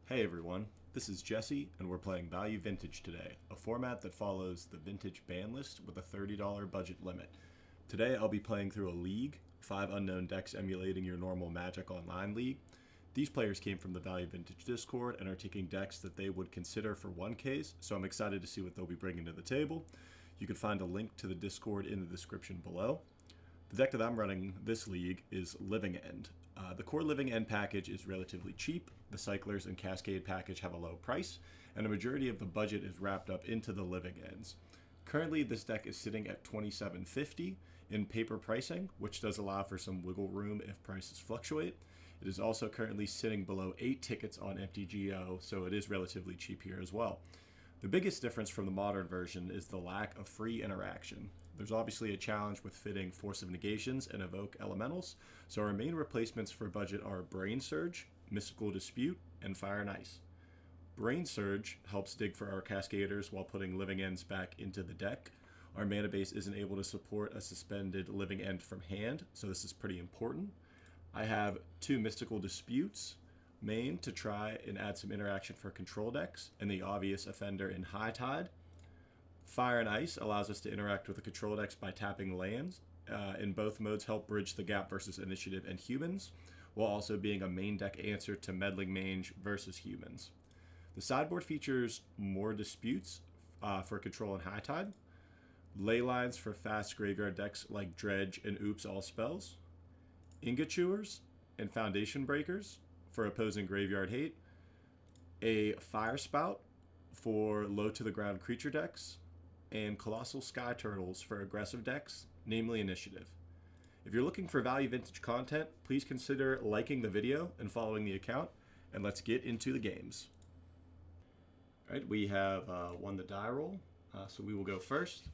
Hey everyone, this is Jesse, and we're playing Value Vintage today, a format that follows the vintage ban list with a $30 budget limit. Today I'll be playing through a league, 5 unknown decks emulating your normal Magic Online league. These players came from the Value Vintage Discord and are taking decks that they would consider for 1Ks, so I'm excited to see what they'll be bringing to the table. You can find a link to the Discord in the description below. The deck that I'm running this league is Living End. The core Living End package is relatively cheap, the Cyclers and Cascade package have a low price, and a majority of the budget is wrapped up into the Living Ends. Currently, this deck is sitting at $27.50 in paper pricing, which does allow for some wiggle room if prices fluctuate. It is also currently sitting below 8 tickets on MTGO, so it is relatively cheap here as well. The biggest difference from the modern version is the lack of free interaction. There's obviously a challenge with fitting Force of Negations and Evoke Elementals, so our main replacements for budget are Brain Surge, Mystical Dispute, and Fire and Ice. Brain Surge helps dig for our Cascaders while putting Living Ends back into the deck. Our mana base isn't able to support a suspended Living End from hand, so this is pretty important. I have 2 Mystical Disputes main to try and add some interaction for control decks, and the obvious offender in High Tide. Fire and Ice allows us to interact with the control decks by tapping lands. In both modes help bridge the gap versus Initiative and Humans, while also being a main deck answer to Meddling Mange versus Humans. The sideboard features more Disputes for control and High Tide, Ley Lines for fast graveyard decks like Dredge and Oops All Spells, Ingot Chewers and Foundation Breakers for opposing graveyard hate, a Fire Spout for low to the ground creature decks, and Colossal Sky Turtles for aggressive decks, namely Initiative. If you're looking for Value Vintage content, please consider liking the video and following the account, and let's get into the games. Alright, we have won the die roll, so we will go first.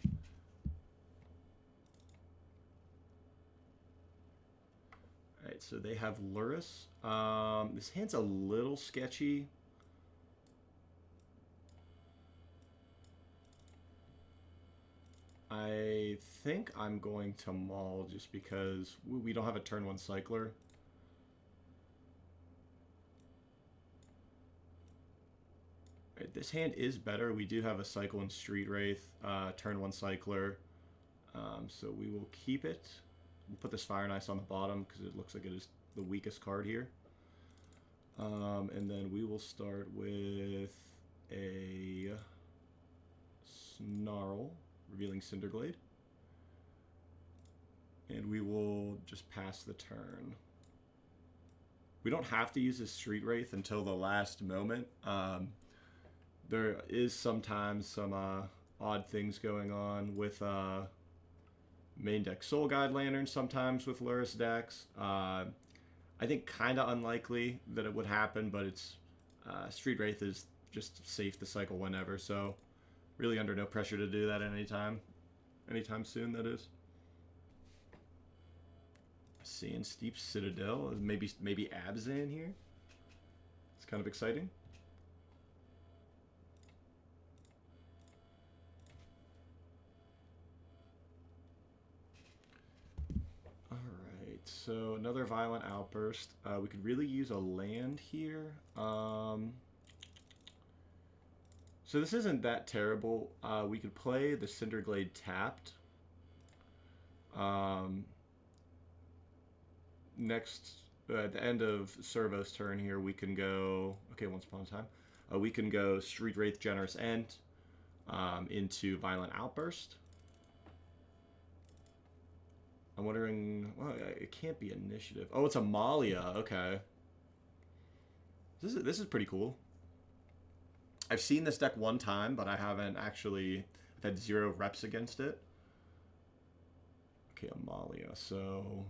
Alright, so they have Lurrus. This hand's a little sketchy. I think I'm going to Maul just because we don't have a turn 1 Cycler. Right, this hand is better. We do have a Cycle and Street Wraith, turn 1 Cycler. So we will keep it. We'll put this Fire and Ice on the bottom because it looks like it is the weakest card here. And then we will start with a Snarl, revealing Cinderglade. And we will just pass the turn. We don't have to use this Street Wraith until the last moment. There is sometimes some odd things going on with main deck Soul Guide Lantern, sometimes with Lurrus decks. I think kind of unlikely that it would happen, but it's Street Wraith is just safe to cycle whenever, so really under no pressure to do that anytime soon, that is. Seeing Steep Citadel, maybe Abzan here. It's kind of exciting. Alright, so another Violent Outburst. We could really use a land here. So this isn't that terrible. We could play the Cinderglade tapped. Next, at the end of Servo's turn here, we can go... Okay, once upon a time. We can go Street Wraith Generous End into Violent Outburst. I'm wondering... Well, it can't be Initiative. Oh, it's Amalia. Okay. This is pretty cool. I've seen this deck one time, but I haven't actually... I've had 0 reps against it. Okay, Amalia. So...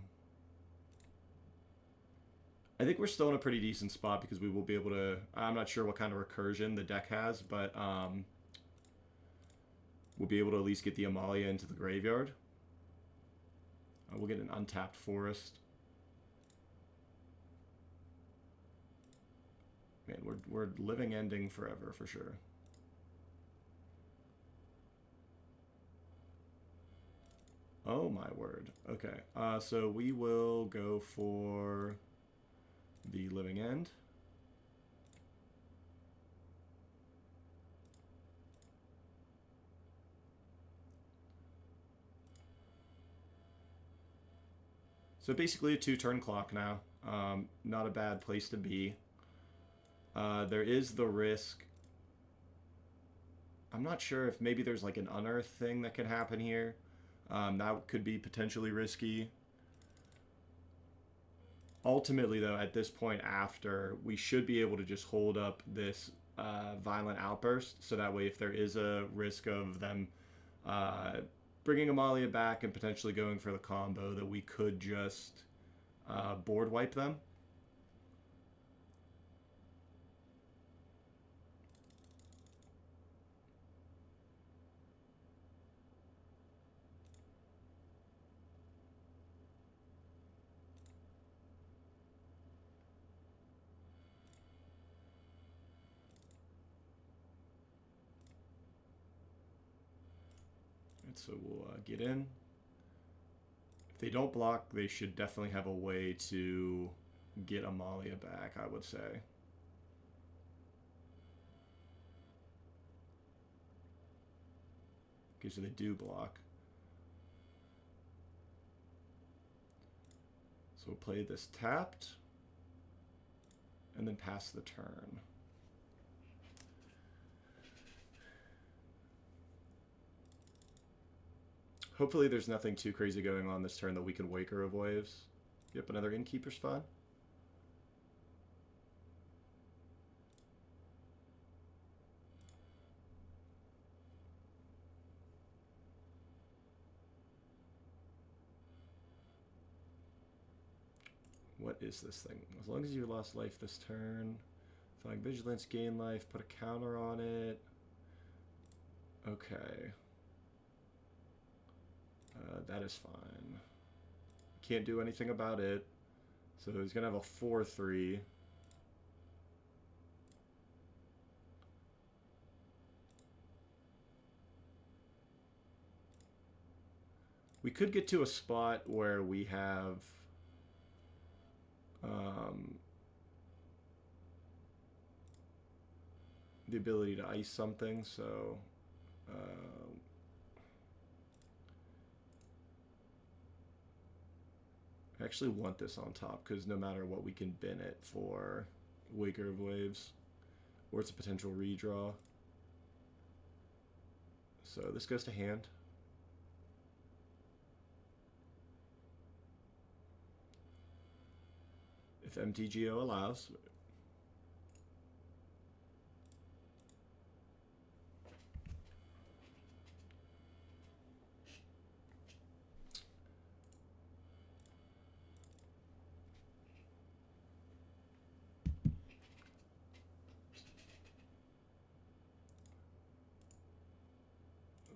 I think we're still in a pretty decent spot because we will be able to... I'm not sure what kind of recursion the deck has, but we'll be able to at least get the Amalia into the graveyard. We'll get an untapped Forest. Man, we're living ending forever for sure. Oh my word. Okay. So we will go for the Living End. So basically a 2-turn clock now. Not a bad place to be. There is the risk. I'm not sure if maybe there's like an unearth thing that can happen here. That could be potentially risky. Ultimately, though, at this point after, we should be able to just hold up this violent outburst, so that way if there is a risk of them bringing Amalia back and potentially going for the combo, that we could just board wipe them. So we'll get in. If they don't block, they should definitely have a way to get Amalia back, I would say. Okay, so they do block. So we'll play this tapped, and then pass the turn. Hopefully there's nothing too crazy going on this turn that we can Waker of Waves. Yep, another Innkeeper's fine. What is this thing? As long as you lost life this turn, Flying Vigilance, gain life, put a counter on it. Okay. That is fine. Can't do anything about it. So he's going to have a 4-3. We could get to a spot where we have the ability to ice something, so I actually want this on top, because no matter what, we can bin it for Waker of Waves, or it's a potential redraw. So this goes to hand. If MTGO allows.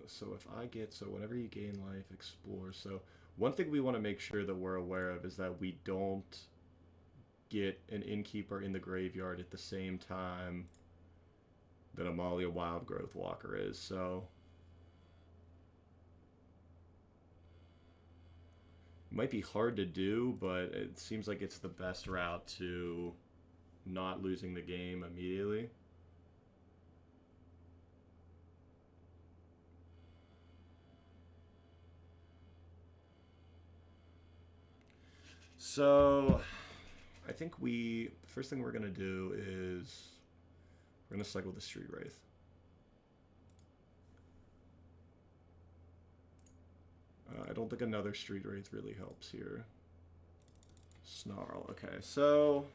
So if I get, so whenever you gain life, explore. So one thing we want to make sure that we're aware of is that we don't get an Innkeeper in the graveyard at the same time that Amalia Wildgrowth Walker is. So it might be hard to do, but it seems like it's the best route to not losing the game immediately. So I think the first thing we're going to do is we're going to cycle the Street Wraith. I don't think another Street Wraith really helps here. Snarl. Okay, so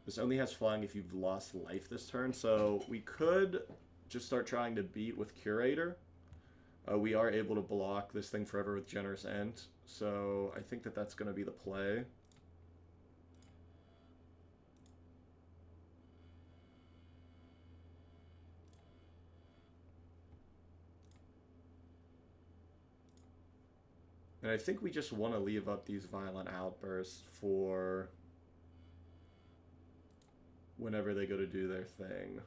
this only has flying if you've lost life this turn, so we could just start trying to beat with Curator. We are able to block this thing forever with Generous End, so I think that that's going to be the play. And I think we just want to leave up these Violent Outbursts for whenever they go to do their thing.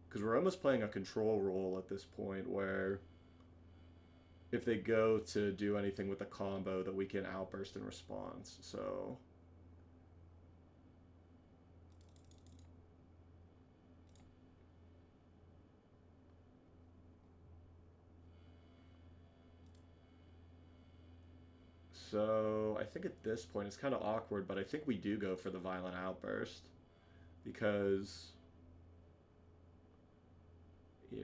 Because we're almost playing a control role at this point where if they go to do anything with a combo that we can outburst in response. So So I think at this point it's kind of awkward, but I think we do go for the Violent Outburst because, yeah.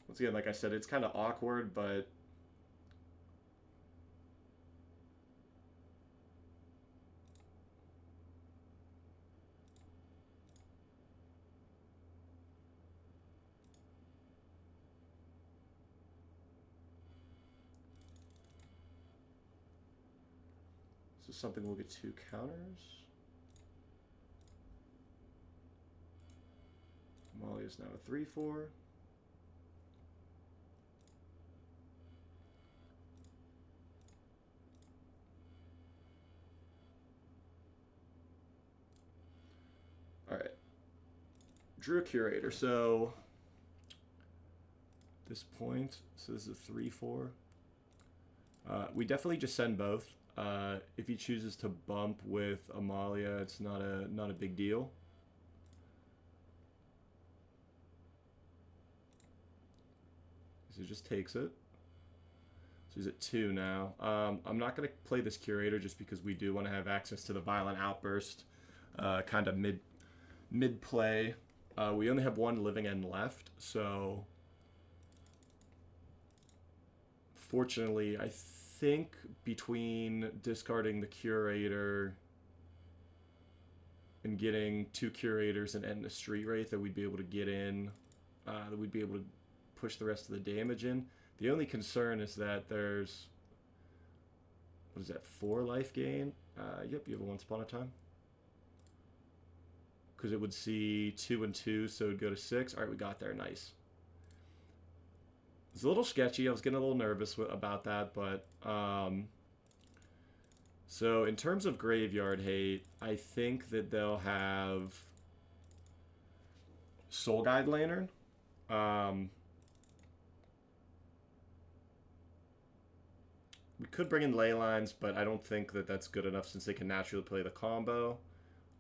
Once again, like I said, it's kind of awkward, but so something will get 2 counters. Amalia is now a 3/4. All right. Drew a Curator. So at this point, so this is a 3/4. We definitely just send both. If he chooses to bump with Amalia, it's not a big deal. So he just takes it. So he's at 2 now. I'm not going to play this Curator just because we do want to have access to the Violent Outburst kind of mid-play. We only have 1 living end left, so fortunately, I think between discarding the Curator and getting 2 Curators and ending a Street Wraith that we'd be able to get in, that we'd be able to push the rest of the damage in. The only concern is that there's, what is that, 4 life gain? Yep, you have a once upon a time. Because it would see 2 and 2, so it would go to 6. All right, we got there, nice. It's a little sketchy. I was getting a little nervous about that, but so in terms of graveyard hate, I think that they'll have Soul Guide Lantern. We could bring in Ley Lines, but I don't think that that's good enough since they can naturally play the combo.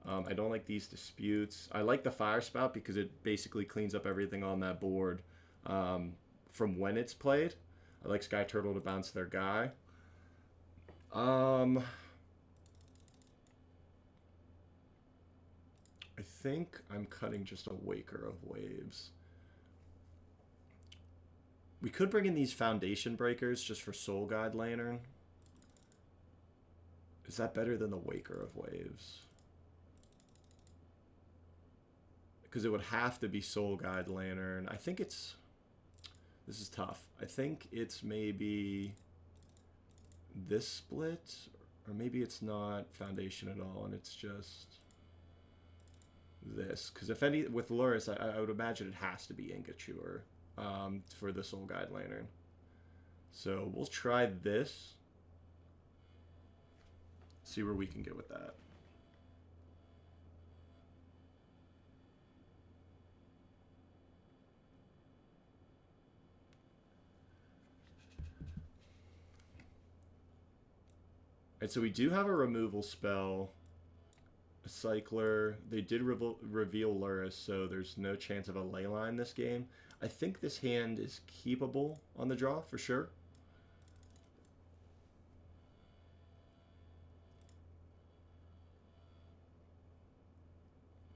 I don't like these disputes. I like the Fire Spout because it basically cleans up everything on that board from when it's played. I like Sky Turtle to bounce their guy. I think I'm cutting just a Waker of Waves. We could bring in these Foundation Breakers just for Soul Guide Lantern. Is that better than the Waker of Waves? Because it would have to be Soul Guide Lantern. I think it's... This is tough. I think it's maybe this split, or maybe it's not Foundation at all, and it's just this. Because if any, with Luris, I would imagine it has to be Ingot Chewer for the Soul Guide Lantern. So we'll try this. See where we can get with that. And so we do have a removal spell, a Cycler. They did reveal Luris, so there's no chance of a Leyline this game. I think this hand is keepable on the draw for sure.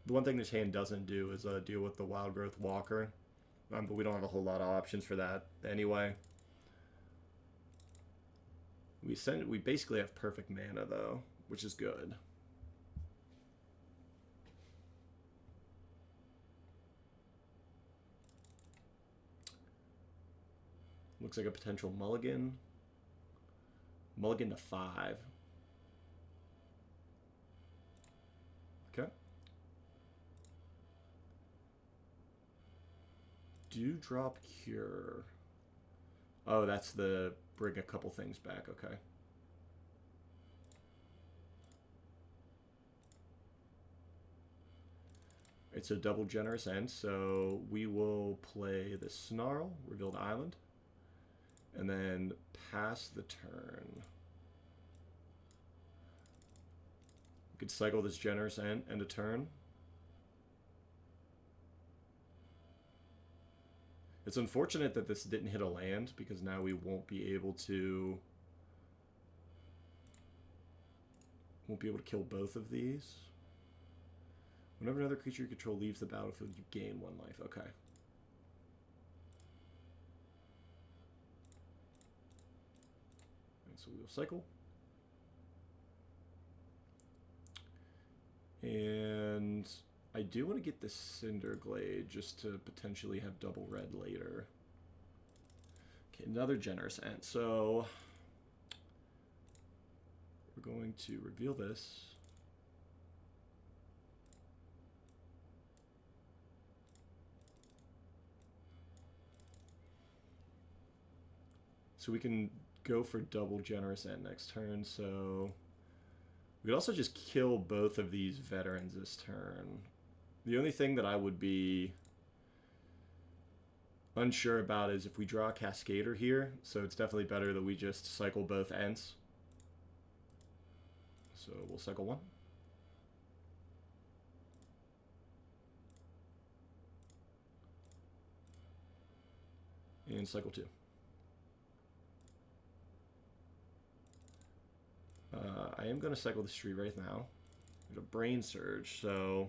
The one thing this hand doesn't do is deal with the Wild Growth Walker, but we don't have a whole lot of options for that anyway. We basically have perfect mana though, which is good. Looks like a potential mulligan. Mulligan to 5. Okay. Dewdrop Cure. Oh, that's the bring a couple things back. Okay. It's a double generous end, so we will play the Snarl, reveal the island, and then pass the turn. We could cycle this generous end a turn. It's unfortunate that this didn't hit a land, because now we won't be able to kill both of these. Whenever another creature you control leaves the battlefield, you gain 1 life. Okay. And so we'll cycle. And I do want to get the Cinder Glade just to potentially have double red later. Okay, another generous end. So we're going to reveal this. So we can go for double generous end next turn. So we could also just kill both of these veterans this turn. The only thing that I would be unsure about is if we draw a Cascader here. So it's definitely better that we just cycle both ends. So we'll cycle 1. And cycle 2. I am going to cycle the Street Wraith now. There's a Brain Surge, so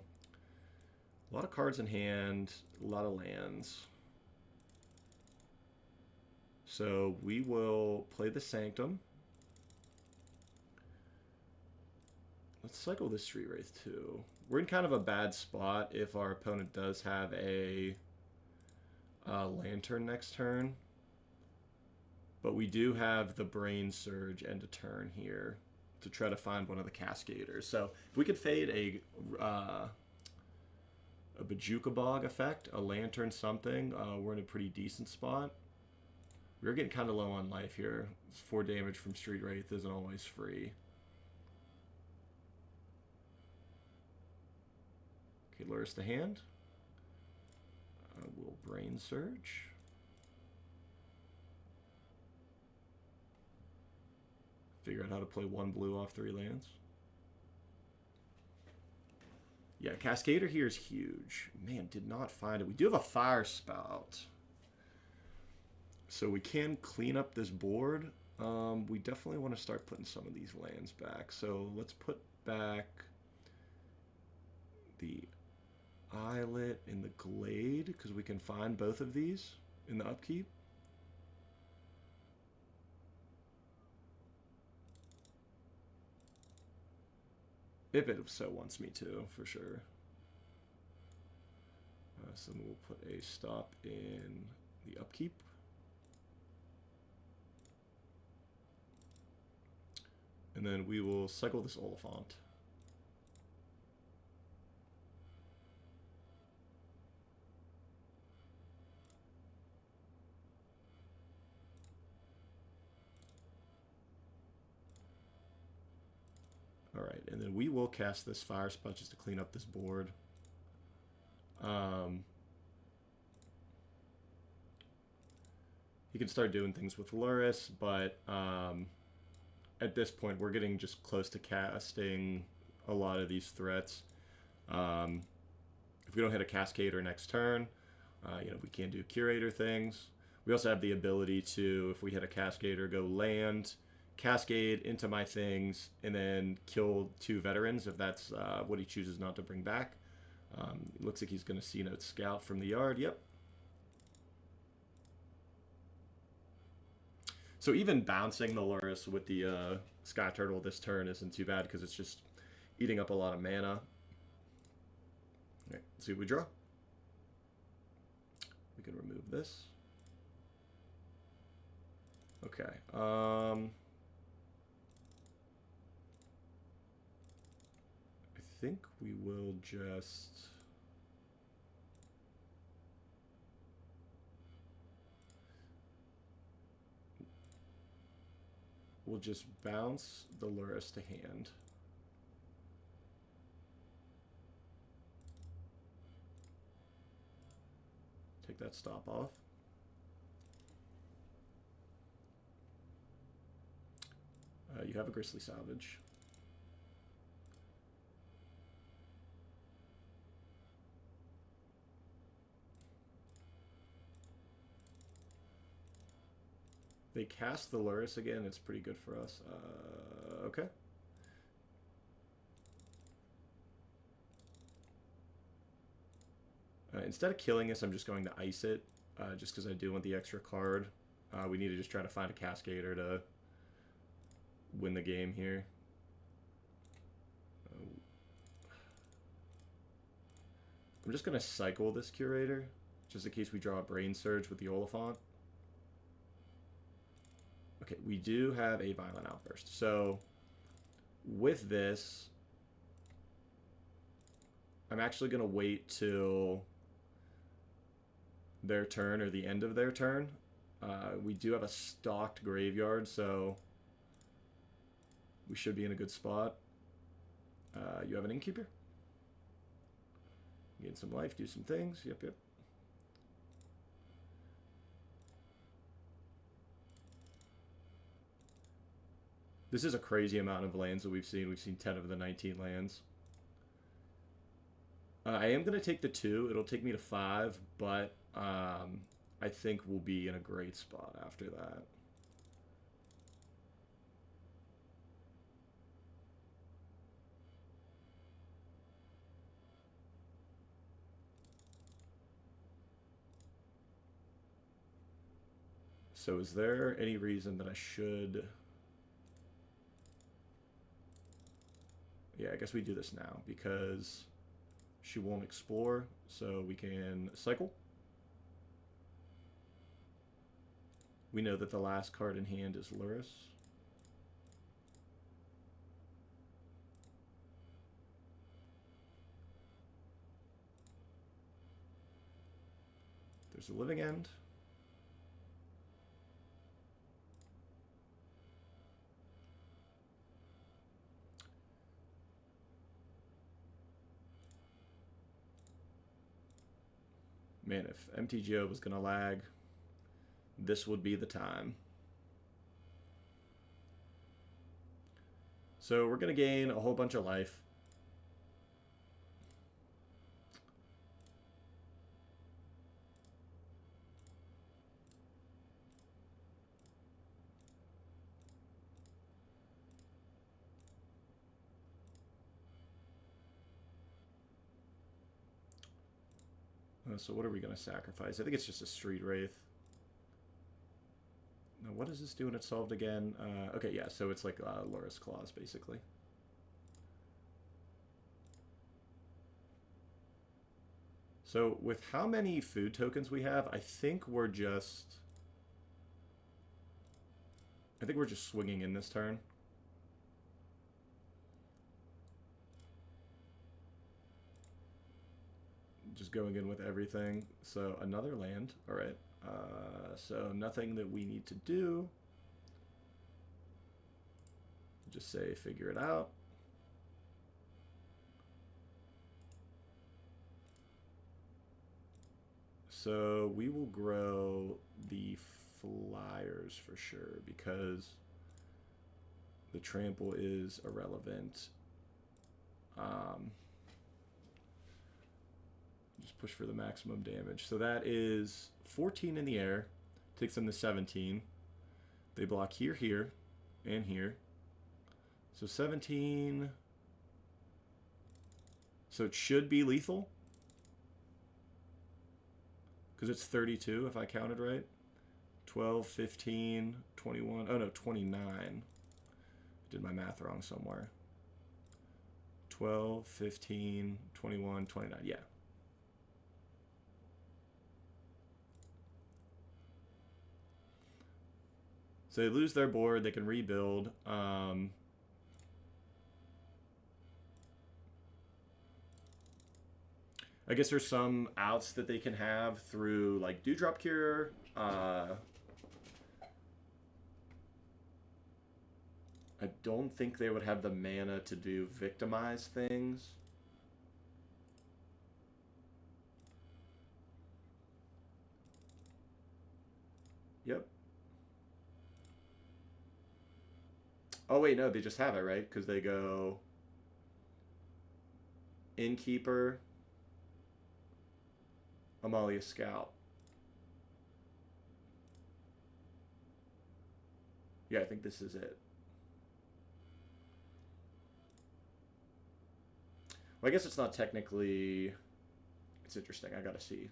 a lot of cards in hand, a lot of lands. So we will play the Sanctum. Let's cycle the Street Wraith too. We're in kind of a bad spot if our opponent does have a Lantern next turn. But we do have the Brain Surge end of turn here to try to find one of the Cascaders. So if we could fade a Bajuka Bog effect, a Lantern something, we're in a pretty decent spot. We're getting kind of low on life here. 4 damage from Street Wraith isn't always free. Okay, lures to hand. We'll Brain Surge. Figure out how to play 1 blue off 3 lands. Yeah, Cascader here is huge. Man, did not find it. We do have a Fire Spout. So we can clean up this board. We definitely want to start putting some of these lands back. So let's put back the Islet and the Glade, because we can find both of these in the upkeep. If it so wants me to, for sure. So then we'll put a stop in the upkeep. And then we will cycle this Oliphant. Alright, and then we will cast this Fire Spout just to clean up this board. You can start doing things with Luris, but at this point we're getting just close to casting a lot of these threats. If we don't hit a Cascader next turn, we can do Curator things. We also have the ability to, if we hit a Cascader, go land, Cascade into my things, and then kill 2 veterans if that's what he chooses not to bring back. It looks like he's going to C-Note Scout from the yard. Yep. So even bouncing the Luris with the Sky Turtle this turn isn't too bad, because it's just eating up a lot of mana. Alright, let's see what we draw. We can remove this. Okay. I think we will just... We'll just bounce the Luris to hand. Take that stop off. You have a Grisly Salvage. They cast the Luris again. It's pretty good for us. Okay. Instead of killing us, I'm just going to ice it, just because I do want the extra card. We need to just try to find a Cascader to win the game here. I'm just going to cycle this Curator, just in case we draw a Brain Surge with the Oliphant. Okay, we do have a Violent Outburst. So, with this, I'm actually going to wait till their turn, or the end of their turn. We do have a stocked graveyard, so we should be in a good spot. You have an Innkeeper? Gain some life, do some things. Yep, yep. This is a crazy amount of lands that we've seen. We've seen 10 of the 19 lands. I am going to take the 2. It'll take me to 5, but I think we'll be in a great spot after that. So is there any reason that I should... Yeah, I guess we do this now, because she won't explore, so we can cycle. We know that the last card in hand is Luris. There's a Living End. Man, if MTGO was going to lag, this would be the time. So we're going to gain a whole bunch of life. So what are we going to sacrifice? I think it's just a Street Wraith. Now, what does this do when it's solved again? Okay, yeah, so it's like Luris Claws, basically. So with how many food tokens we have, I think we're just swinging in this turn. Just going in with everything. So another land. All right. So nothing that we need to do. Just say figure it out. So we will grow the flyers for sure, because the trample is irrelevant. Just push for the maximum damage. So that is 14 in the air. Takes them to 17. They block here, here, and here. So 17. So it should be lethal, because it's 32 if I counted right. 12, 15, 21. Oh no, 29. Did my math wrong somewhere. 12, 15, 21, 29. Yeah. So they lose their board, they can rebuild. I guess there's some outs that they can have through like Dewdrop Cure. I don't think they would have the mana to do victimize things. Yep. Oh, wait, no, they just have it, right? Because they go Innkeeper, Amalia Scout. Yeah, I think this is it. Well, I guess it's not technically... It's interesting. I gotta see.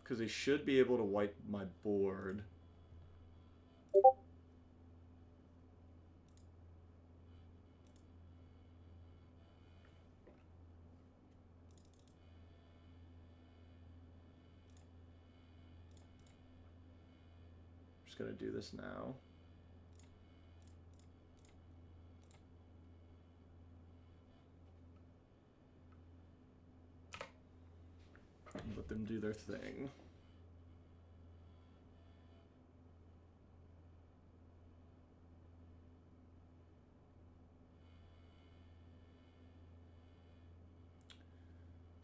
Because they should be able to wipe my board. Just gonna do this now. Let them do their thing.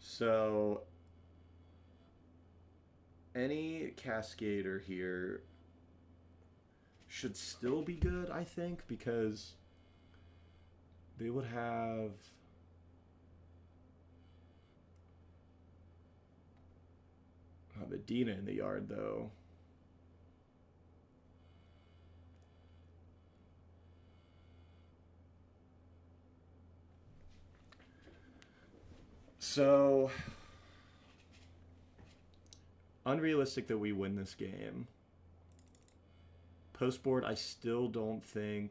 So any Cascader here should still be good, I think, because they would have... the Dina in the yard, though. So, unrealistic that we win this game. Post board, I still don't think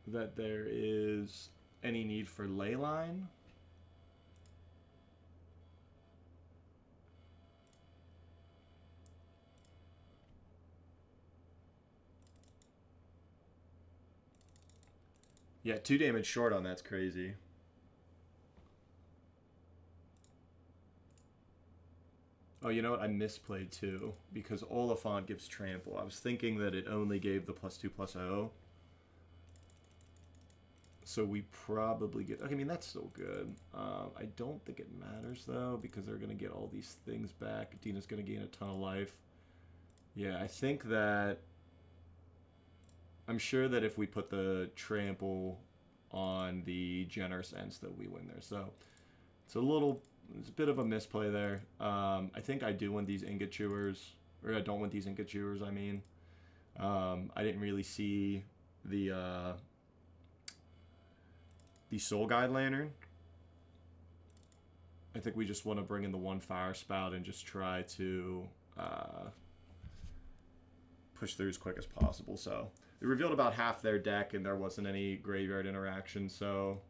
that there is any need for leyline. Yeah, 2 damage short on that's crazy. Oh, you know what? I misplayed too, because Oliphant gives trample. I was thinking that it only gave the +2/+0. So we probably get... I mean, that's still good. I don't think it matters, though, because they're going to get all these things back. Dina's going to gain a ton of life. Yeah, I think that... I'm sure that if we put the trample on the generous ends that we win there. So it's a bit of a misplay there. I think I do win these ingot chewers, or I don't win these ingot chewers, I mean. I didn't really see the Soul Guide Lantern. I think we just want to bring in the 1 Fire Spout and just try to push through as quick as possible. So they revealed about half their deck, and there wasn't any graveyard interaction, so...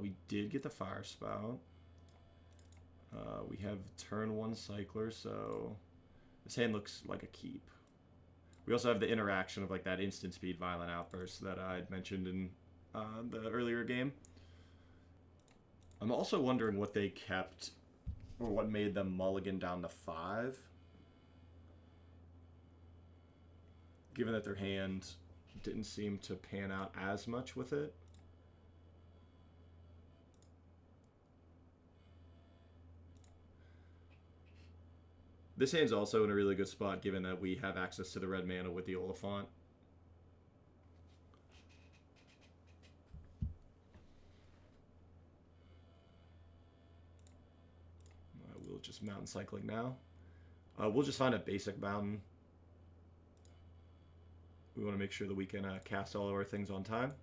we did get the Fire Spout. We have turn 1 Cycler, so this hand looks like a keep. We also have the interaction of like that instant speed Violent Outburst that I'd mentioned in the earlier game. I'm also wondering what they kept, or what made them mulligan down to 5. Given that their hand didn't seem to pan out as much with it. This hand's also in a really good spot, given that we have access to the red mana with the Oliphant. We'll just mountain cycling now. We'll just find a basic mountain. We want to make sure that we can cast all of our things on time.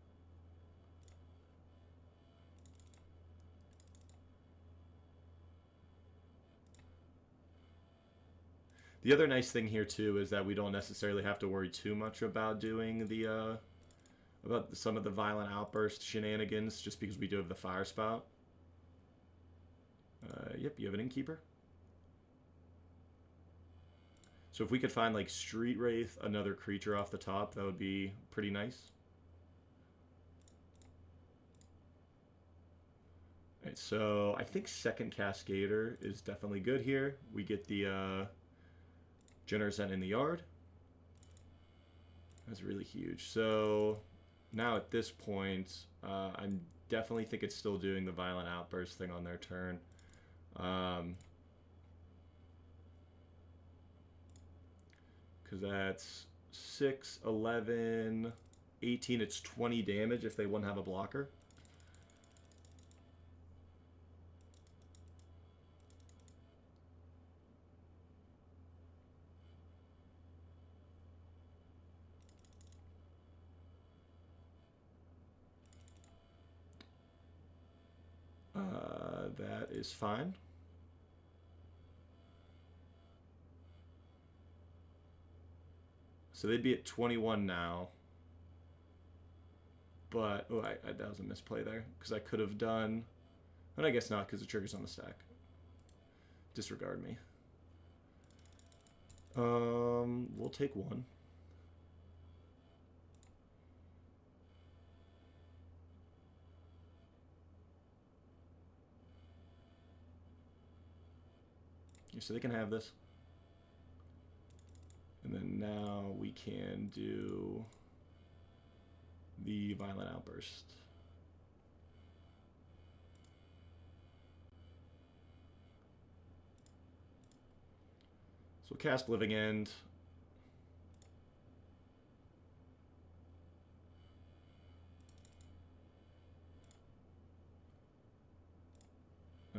The other nice thing here too is that we don't necessarily have to worry too much about doing the about some of the Violent Outburst shenanigans, just because we do have the Fire Spout. Yep, you have an Innkeeper. So if we could find like Street Wraith, another creature off the top, that would be pretty nice. Alright, so I think second Cascader is definitely good here. We get the Generous End in the yard. That's really huge. So now at this point, I definitely think it's still doing the Violent Outburst thing on their turn. Because that's 6, 11, 18. It's 20 damage if they wouldn't have a blocker. That is fine. So they'd be at 21 now. But, oh, that was a misplay there. Because I could have done... But I guess not, because the trigger's on the stack. Disregard me. We'll take one. So they can have this. And then now we can do the Violent Outburst. So we'll cast Living End.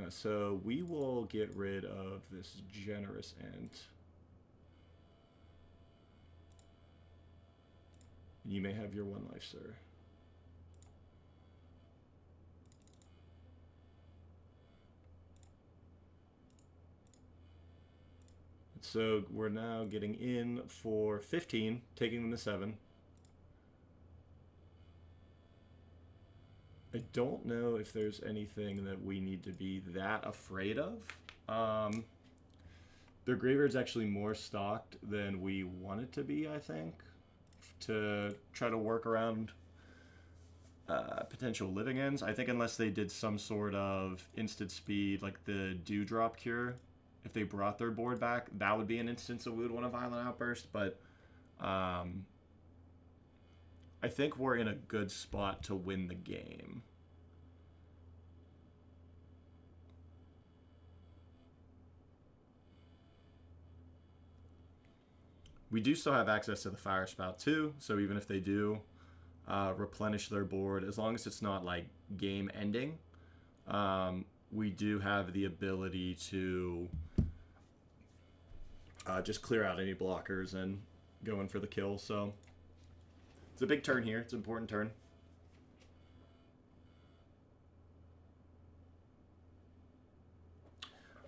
So we will get rid of this Generous End. You may have your 1 life, sir. So we're now getting in for 15, taking them to 7. I don't know if there's anything that we need to be that afraid of. Their graveyard's actually more stocked than we want it to be, I think, to try to work around potential Living Ends. I think unless they did some sort of instant speed, like the Dewdrop Cure, if they brought their board back, that would be an instance that we would want a Violent Outburst, but I think we're in a good spot to win the game. We do still have access to the Fire Spout too, so even if they do replenish their board, as long as it's not like game ending, we do have the ability to just clear out any blockers and go in for the kill. So it's a big turn here. It's an important turn.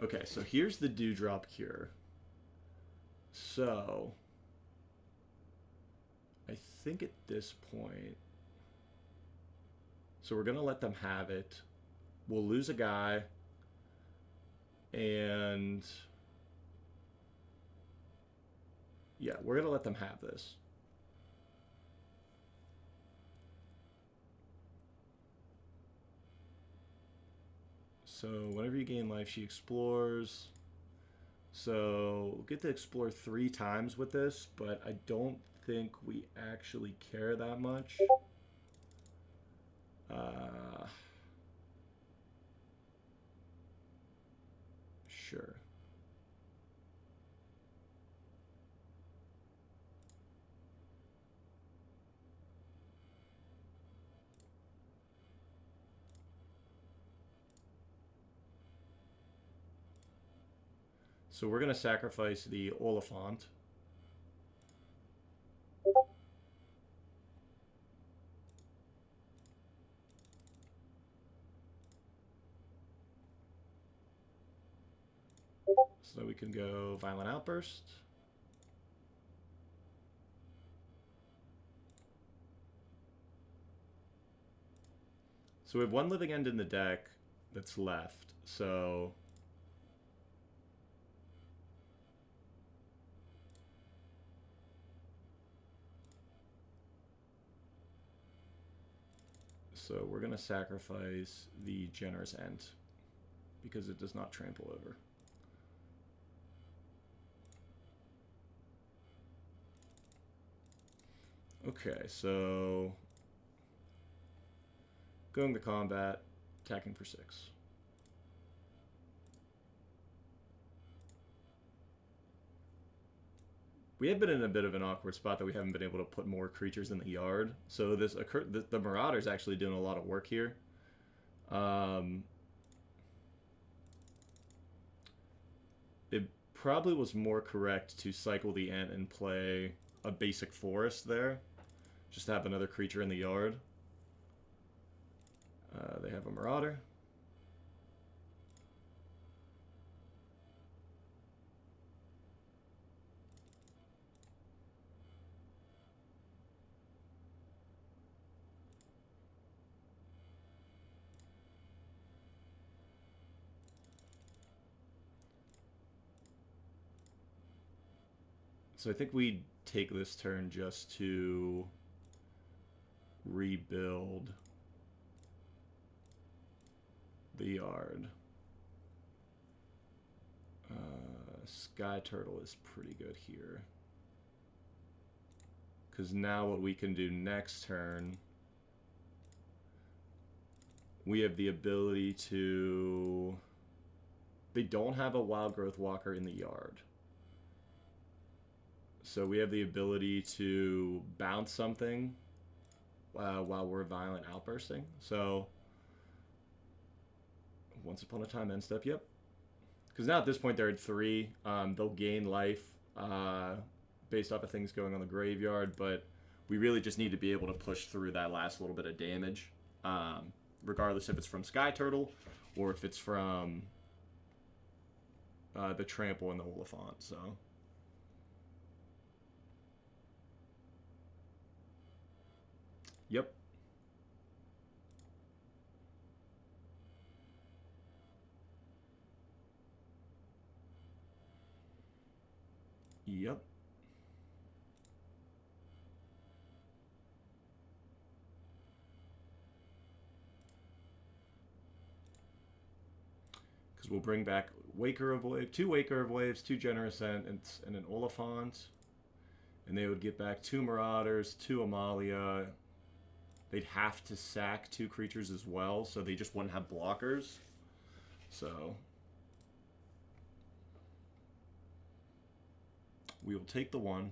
Okay, so here's the Dewdrop Cure. So I think at this point, so we're going to let them have it. We'll lose a guy, and yeah, we're going to let them have this. So whenever you gain life, she explores. So we'll get to explore 3 times with this, but I don't think we actually care that much. Sure. So we're going to sacrifice the Oliphant. So we can go Violent Outburst. So we have 1 Living End in the deck that's left. So we're going to sacrifice the Generous End because it does not trample over. Okay, so going to combat, attacking for 6. We have been in a bit of an awkward spot that we haven't been able to put more creatures in the yard. So the Marauder's actually doing a lot of work here. It probably was more correct to cycle the Ent and play a basic forest there. Just to have another creature in the yard. They have a Marauder. So I think we take this turn just to rebuild the yard. Sky Turtle is pretty good here. Because now what we can do next turn, we have the ability to... They don't have a Wild Growth Walker in the yard. So we have the ability to bounce something while we're Violent Outbursting. So, Once Upon a Time end step, yep. Because now at this point they're at 3. They'll gain life based off of things going on the graveyard, but we really just need to be able to push through that last little bit of damage, regardless if it's from Sky Turtle or if it's from the Trample and the Oliphant, so... Yep. Yep. Because we'll bring back Waker of Waves, 2 Waker of Waves, 2 Generous Ents, and an Oliphant. And they would get back 2 Marauders, 2 Amalia. They'd have to sack 2 creatures as well, so they just wouldn't have blockers. So we will take the 1.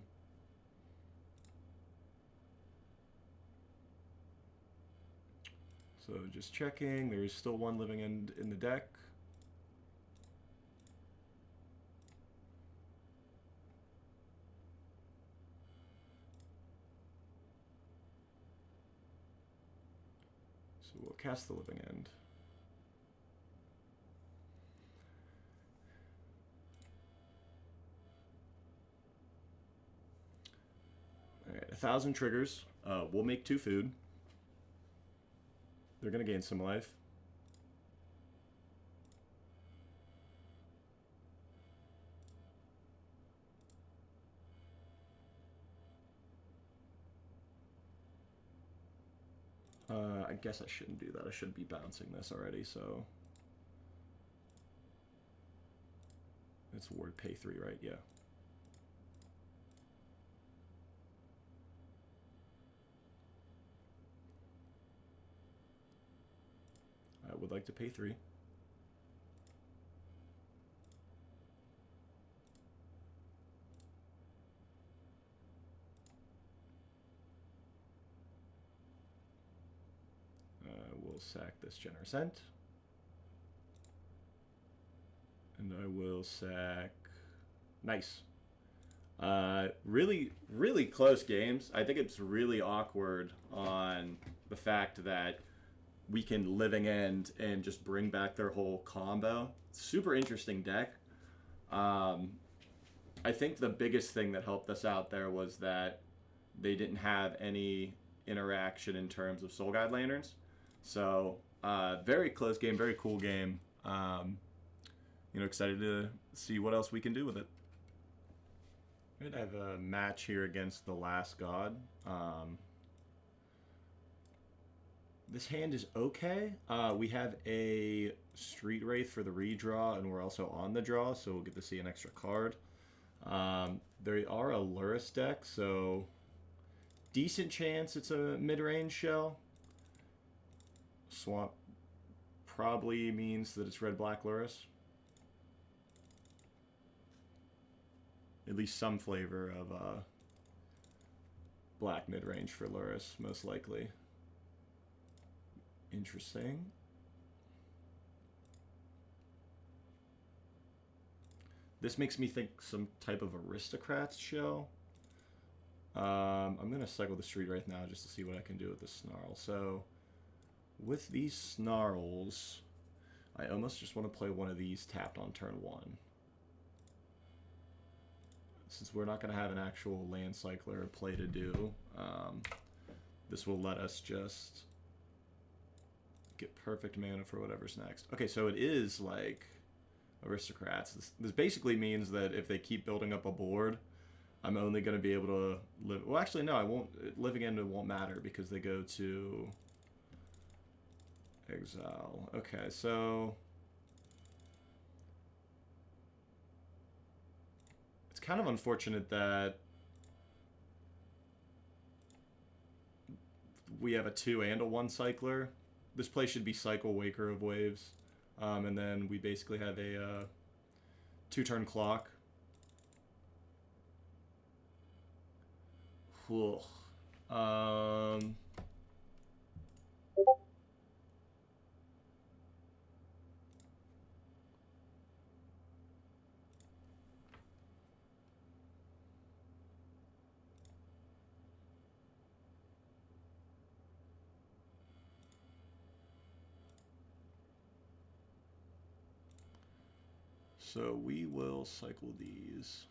So just checking, there's still 1 living in the deck. So we'll cast the Living End. Alright, 1,000 triggers. We'll make 2 food. They're going to gain some life. I guess I shouldn't do that. I should be bouncing this already, so... It's ward pay 3, right? Yeah. I would like to pay 3. We'll sack this Generous Ent. And I will sack... Nice. Really, really close games. I think it's really awkward on the fact that we can Living End and just bring back their whole combo. Super interesting deck. I think the biggest thing that helped us out there was that they didn't have any interaction in terms of Soul Guide Lanterns. So, very close game, very cool game. Excited to see what else we can do with it. I have a match here against the Last God. This hand is okay. We have a Street Wraith for the redraw, and we're also on the draw, so we'll get to see an extra card. There are a Lurrus deck, so decent chance it's a mid-range shell. Swamp probably means that it's red-black Lurrus. at least some flavor of black mid-range for Luris, most likely. Interesting. This makes me think some type of Aristocrats show. I'm going to cycle the street right now just to see what I can do with this snarl. So, with these snarls, I almost just want to play one of these tapped on turn 1. Since we're not going to have an actual land cycler play to do, this will let us just get perfect mana for whatever's next. Okay, so it is like Aristocrats. This basically means that if they keep building up a board, I'm only going to be able to live... Well, actually, no, I won't. Living End won't matter because they go to exile. Okay, so... It's kind of unfortunate that we have a 2 and a 1 cycler. This play should be cycle Waker of Waves. And then we basically have a 2-turn clock. Cool. So we will cycle these.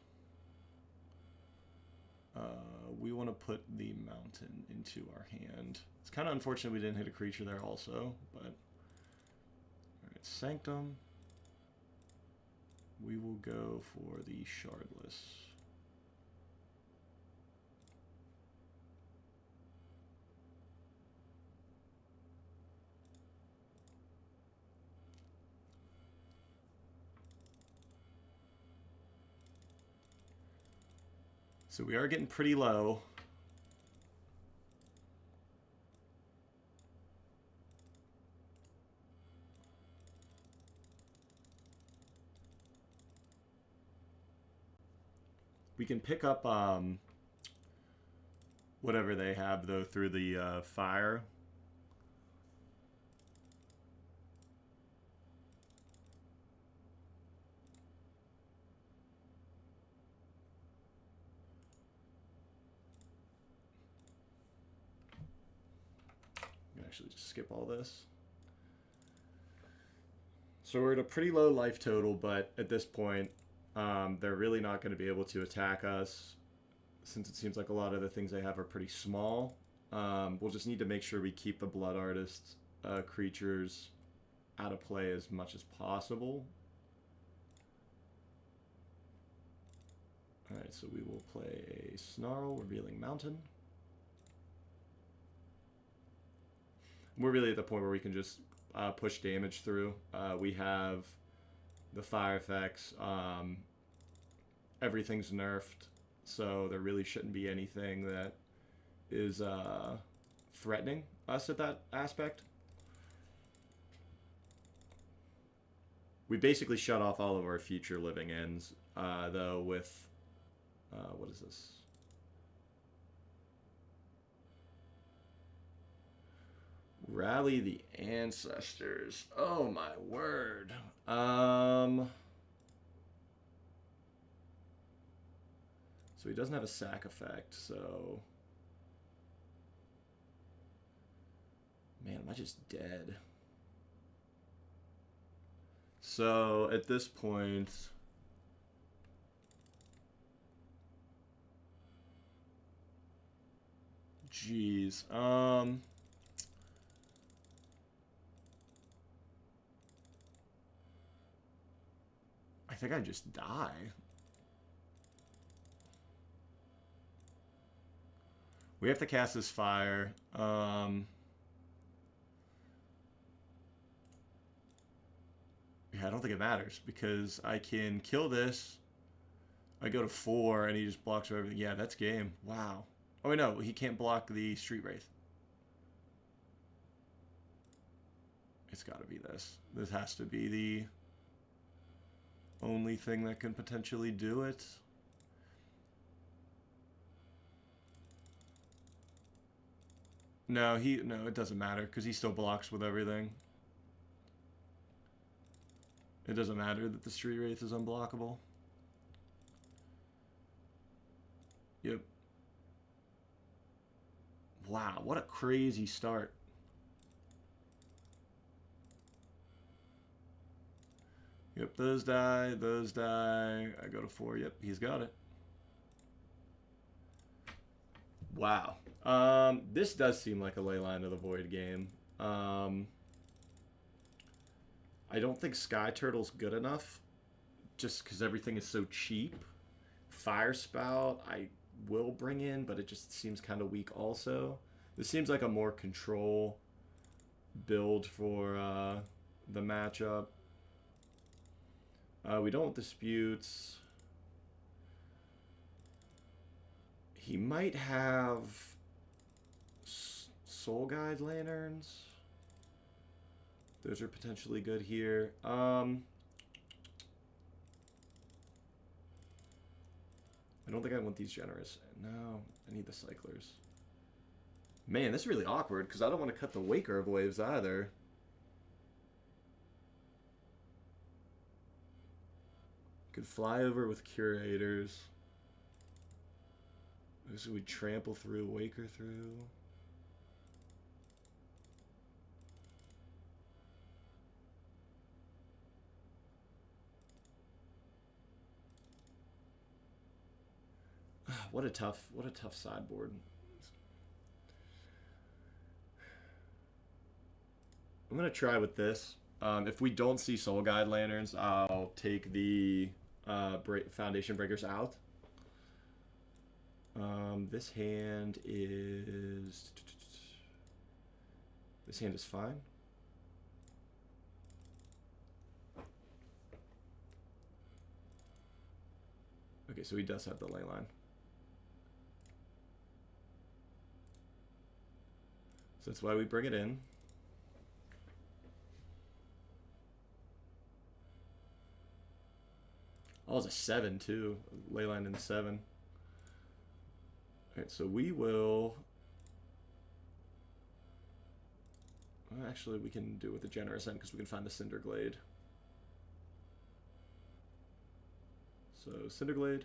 We want to put the mountain into our hand. It's kind of unfortunate we didn't hit a creature there also, but... Alright, Sanctum. We will go for the Shardless. So we are getting pretty low. We can pick up whatever they have, though, through the fire. Actually just skip all this. So we're at a pretty low life total, but at this point, they're really not going to be able to attack us since it seems like a lot of the things they have are pretty small. We'll just need to make sure we keep the Blood Artist creatures out of play as much as possible. Alright, so we will play a Snarl, Revealing Mountain. We're really at the point where we can just push damage through. We have the fire effects. Everything's nerfed, so there really shouldn't be anything that is threatening us at that aspect. We basically shut off all of our future living ends, though, with... what is this? Rally the Ancestors. Oh my word. So he doesn't have a sack effect, so... Man, am I just dead? So, at this point... Jeez. I think I just die. We have to cast this fire. Yeah, I don't think it matters because I can kill this. I go to 4 and he just blocks everything. Yeah, that's game. Wow. Oh, wait, no, he can't block the Street Wraith. It's got to be this. This has to be the only thing that can potentially do it. No, no, it doesn't matter because he still blocks with everything. It doesn't matter that the Street Wraith is unblockable. Yep. Wow, what a crazy start. Yep, those die, those die. I go to 4. Yep, he's got it. Wow. This does seem like a Leyline of the Void game. I don't think Sky Turtle's good enough, just because everything is so cheap. Fire Spout, I will bring in, but it just seems kind of weak also. This seems like a more control build for the matchup. We don't disputes. He might have Soul Guide Lanterns. Those are potentially good here. I don't think I want these generous. No, I need the cyclers. Man, this is really awkward because I don't want to cut the Waker of Waves either. Could fly over with Curators. So we trample through, Waker through. What a tough sideboard. I'm gonna try with this. If we don't see Soul Guide Lanterns, I'll take the Foundation Breakers out. This hand is fine. Okay, so he does have the Leyline. So that's why we bring it in. Oh, it's a 7 too. Leyline in 7. Alright, so we will... Well, actually, we can do it with the Generous End because we can find the Cinderglade. So, Cinderglade.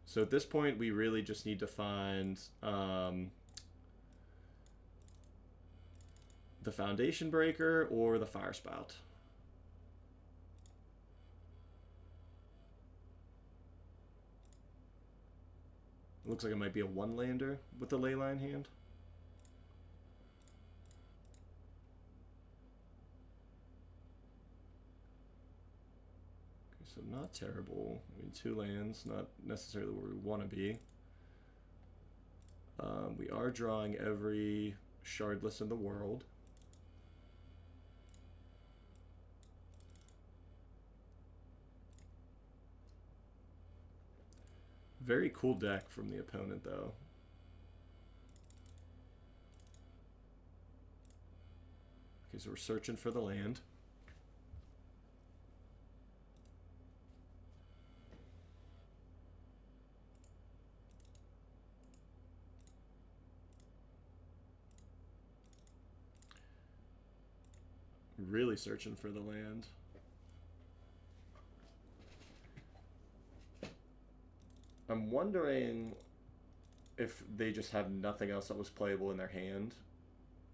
So at this point, we really just need to find the Foundation Breaker or the Fire Spout. It looks like it might be a one-lander with the Leyline hand. So not terrible. I mean, 2 lands, not necessarily where we want to be. We are drawing every shardless in the world. Very cool deck from the opponent, though. Okay, so we're searching for the land. Really searching for the land. I'm wondering if they just had nothing else that was playable in their hand.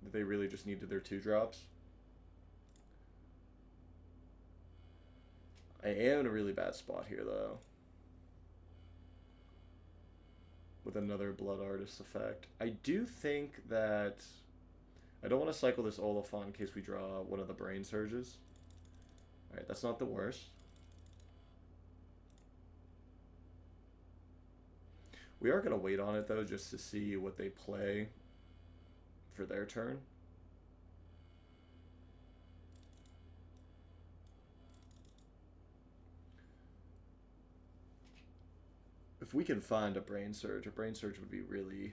That they really just needed their 2-drops. I am in a really bad spot here, though. With another Blood Artist effect. I do think that... I don't want to cycle this Oliphant in case we draw one of the Brain Surges. Alright, that's not the worst. We are going to wait on it, though, just to see what they play for their turn. If we can find a Brain Surge would be really,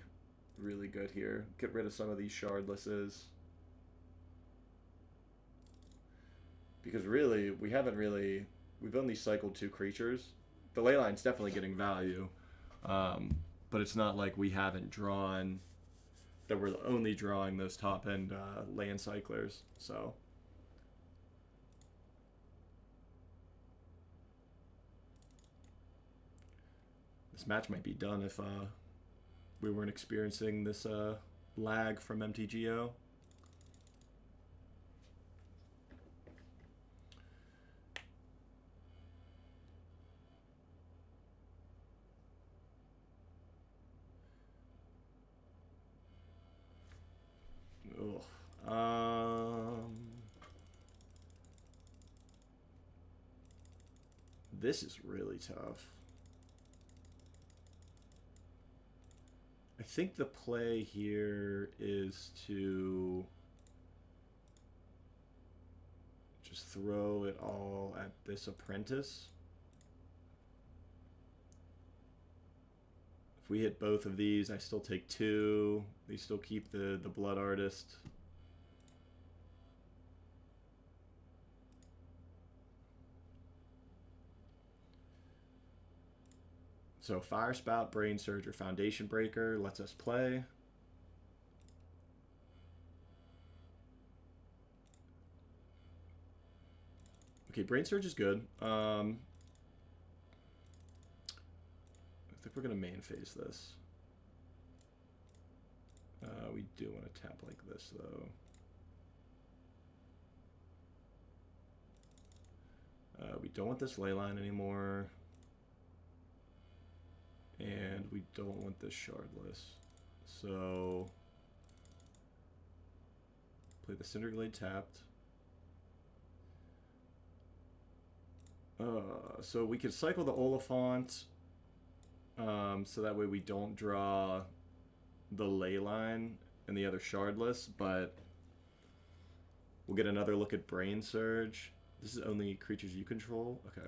really good here. Get rid of some of these shardlesses. Because really, we've only cycled 2 creatures. The ley line's definitely getting value, but it's not like we haven't drawn, that we're only drawing those top end land cyclers. So this match might be done if we weren't experiencing this lag from MTGO. This is really tough. I think the play here is to just throw it all at this apprentice. If we hit both of these, I still take 2. They still keep the blood artist. So Fire Spout, Brain Surge, or Foundation Breaker lets us play. Okay, Brain Surge is good. I think we're going to main phase this. We do want to tap like this, though. We don't want this leyline anymore. And we don't want this shardless. So play the Cinderglade tapped. So we could cycle the Oliphant, so that way we don't draw the leyline and the other shardless, but we'll get another look at Brain Surge. This is only creatures you control? Okay.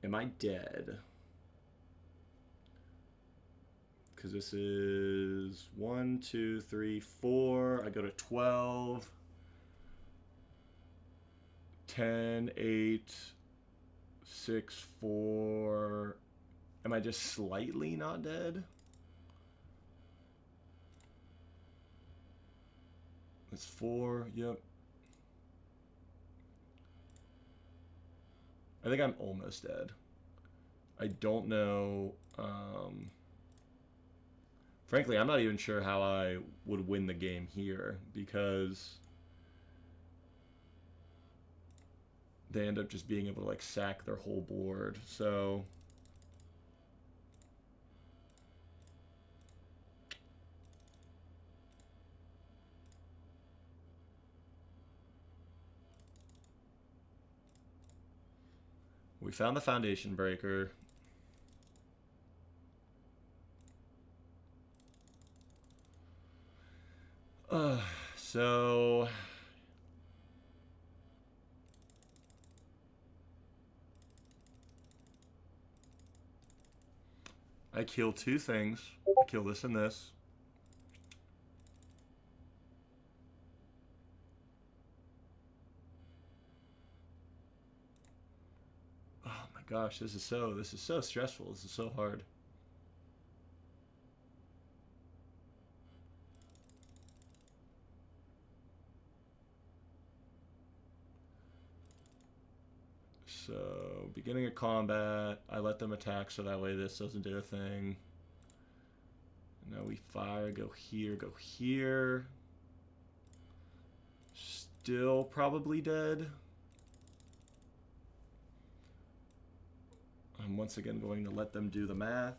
Am I dead? Because this is 1, 2, 3, 4. I go to 12. 10, 8, 6, 4. Am I just slightly not dead? That's 4. Yep. I think I'm almost dead. I don't know. Frankly, I'm not even sure how I would win the game here, because they end up just being able to like sack their whole board. So we found the Foundation Breaker. So I kill 2 things. I kill this and this. Oh my gosh, this is so stressful. This is so hard. So, beginning of combat, I let them attack so that way this doesn't do a thing. Now we fire, go here, go here. Still probably dead. I'm once again going to let them do the math.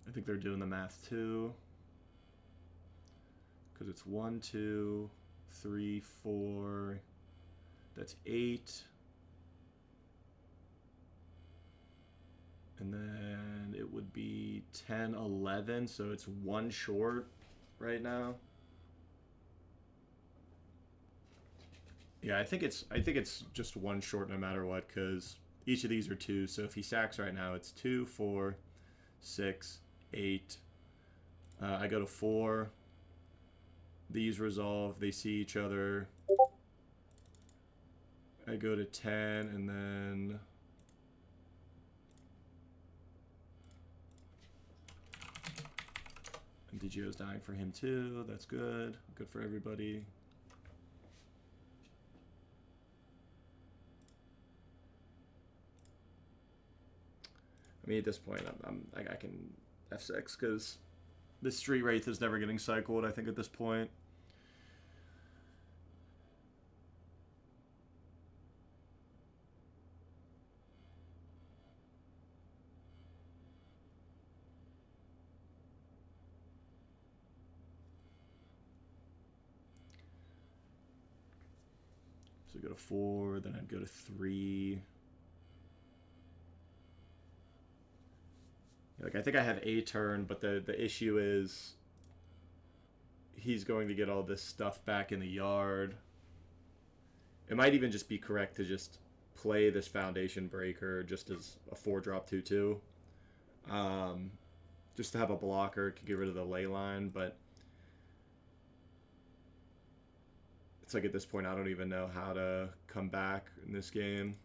I think they're doing the math too. Because it's 1, 2, 3, 4. That's 8. And then it would be 10, 11. So it's 1 short. right now. Yeah, I think it's just one short no matter what, because each of these are two. So if he sacks right now, it's 2, 4, 6, 8. I go to 4. These resolve. They see each other. I go to 10, and then DGO's dying for him too. That's good. Good for everybody. I mean, at this point, I can F6 because the Street Wraith is never getting cycled, I think, at this point. So go to 4, then I'd go to 3. Like, I think I have a turn, but the issue is he's going to get all this stuff back in the yard. It might even just be correct to just play this Foundation Breaker just as a 4-drop 2/2. Just to have a blocker to get rid of the ley line, but it's like at this point I don't even know how to come back in this game.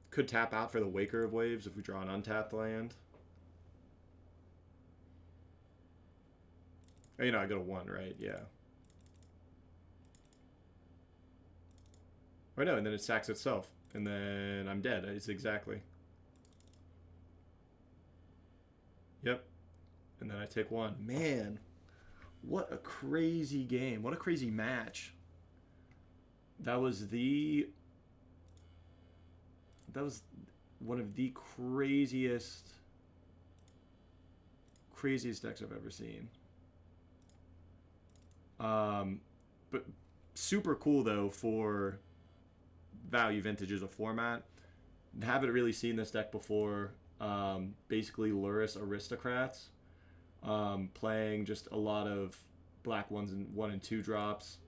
Could tap out for the Waker of Waves if we draw an untapped land. Oh, you know, I go to 1, right? Yeah. Or no, and then it sacks itself. And then I'm dead. It's exactly. Yep. And then I take 1. Man, what a crazy game. What a crazy match. That was one of the craziest decks I've ever seen. But super cool though for Value Vintage as a format. Haven't really seen this deck before. Basically Luris Aristocrats, playing just a lot of black 1 and 2 drops.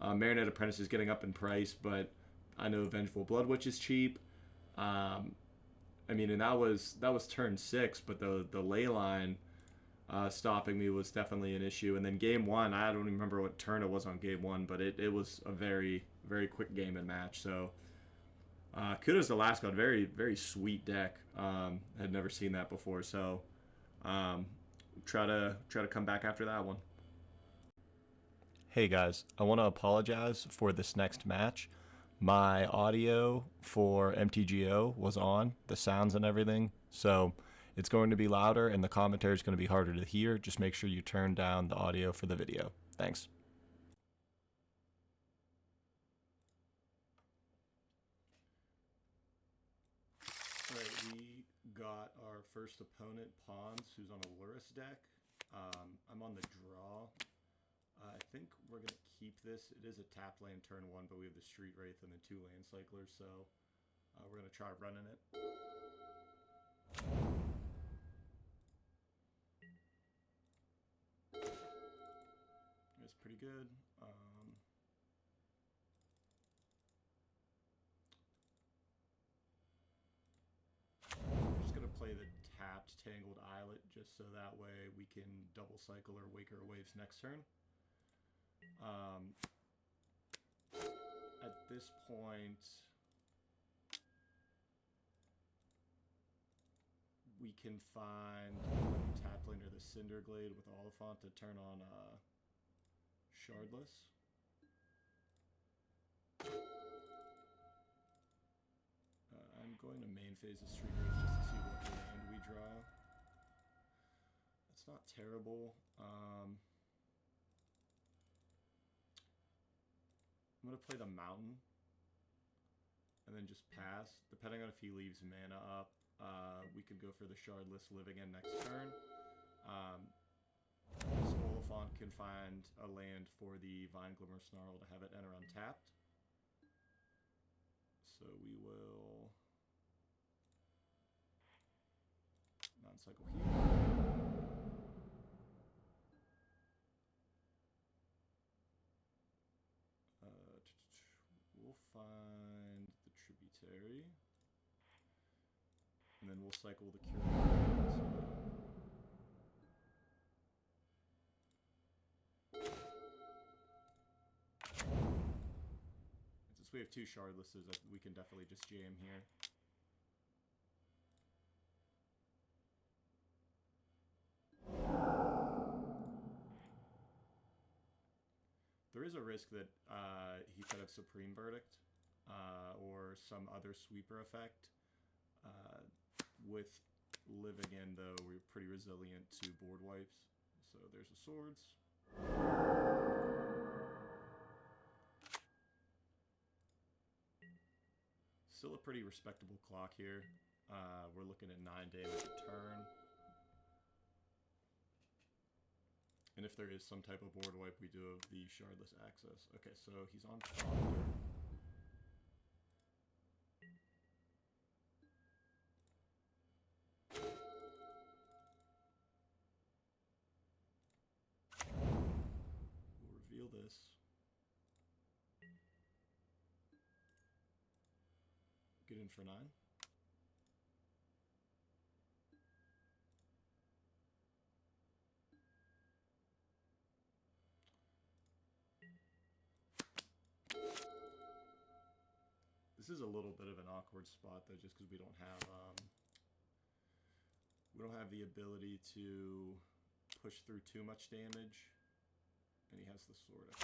Marinette Apprentice is getting up in price, but I know Vengeful Blood Witch is cheap. I mean, and that was turn 6, but the ley line stopping me was definitely an issue. And then game 1, I don't even remember what turn it was on game 1, but it was a very, very quick game and match. So kudos to Last God. Very, very sweet deck. Had never seen that before, so try to come back after that one. Hey guys, I want to apologize for this next match. My audio for MTGO was on, the sounds and everything, so it's going to be louder and the commentary is going to be harder to hear. Just make sure you turn down the audio for the video. Thanks. Alright, we got our first opponent, Pawns, who's on a Luris deck. I'm on the draw. I think we're going to keep this. It is a tap land turn 1, but we have the Street Wraith and the 2 land cyclers, so we're going to try running it. It's pretty good. I'm just going to play the tapped Tangled Islet just so that way we can double cycle or Waker Waves next turn. At this point, we can find Tapland or the Cinderglade with Oliphant to turn on Shardless. I'm going to main phase the Street Wraith just to see what land we draw. It's not terrible. I'm going to play the Mountain and then just pass. Depending on if he leaves mana up, we could go for the Shardless Live Again next turn. So Oliphant can find a land for the Vine Glimmer Snarl to have it enter untapped. So we will non-cycle here. we'll find the tributary. And then we'll cycle the cure. Since we have 2 shardlesses, we can definitely just jam here. There is a risk that he could have Supreme Verdict or some other sweeper effect. With living in, though, we're pretty resilient to board wipes. So there's the swords. Still a pretty respectable clock here. We're looking at 9 damage a turn. And if there is some type of board wipe, we do have the shardless access. Okay, so he's on Thopter. We'll reveal this. Get in for 9. This is a little bit of an awkward spot, though, just because we don't have the ability to push through too much damage, and he has the sword.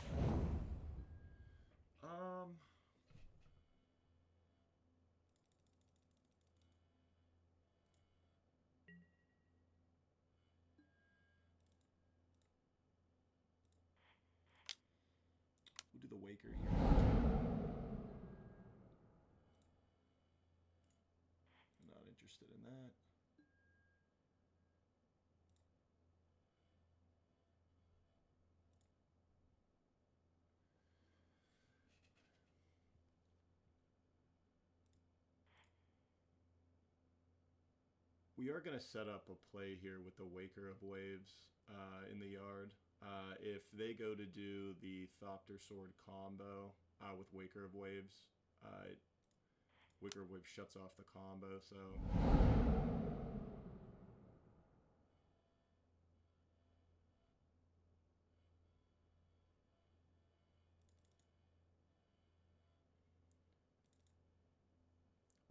We'll do the Waker here. Not interested in that. We are going to set up a play here with the Waker of Waves in the yard. If they go to do the Thopter Sword combo with Waker of Waves, Waker of Waves shuts off the combo, so...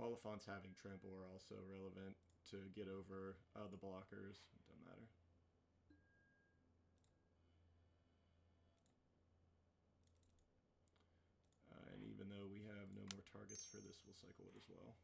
Oliphant's having trample are also relevant to get over the blockers. It doesn't matter. And even though we have no more targets for this, we'll cycle it as well.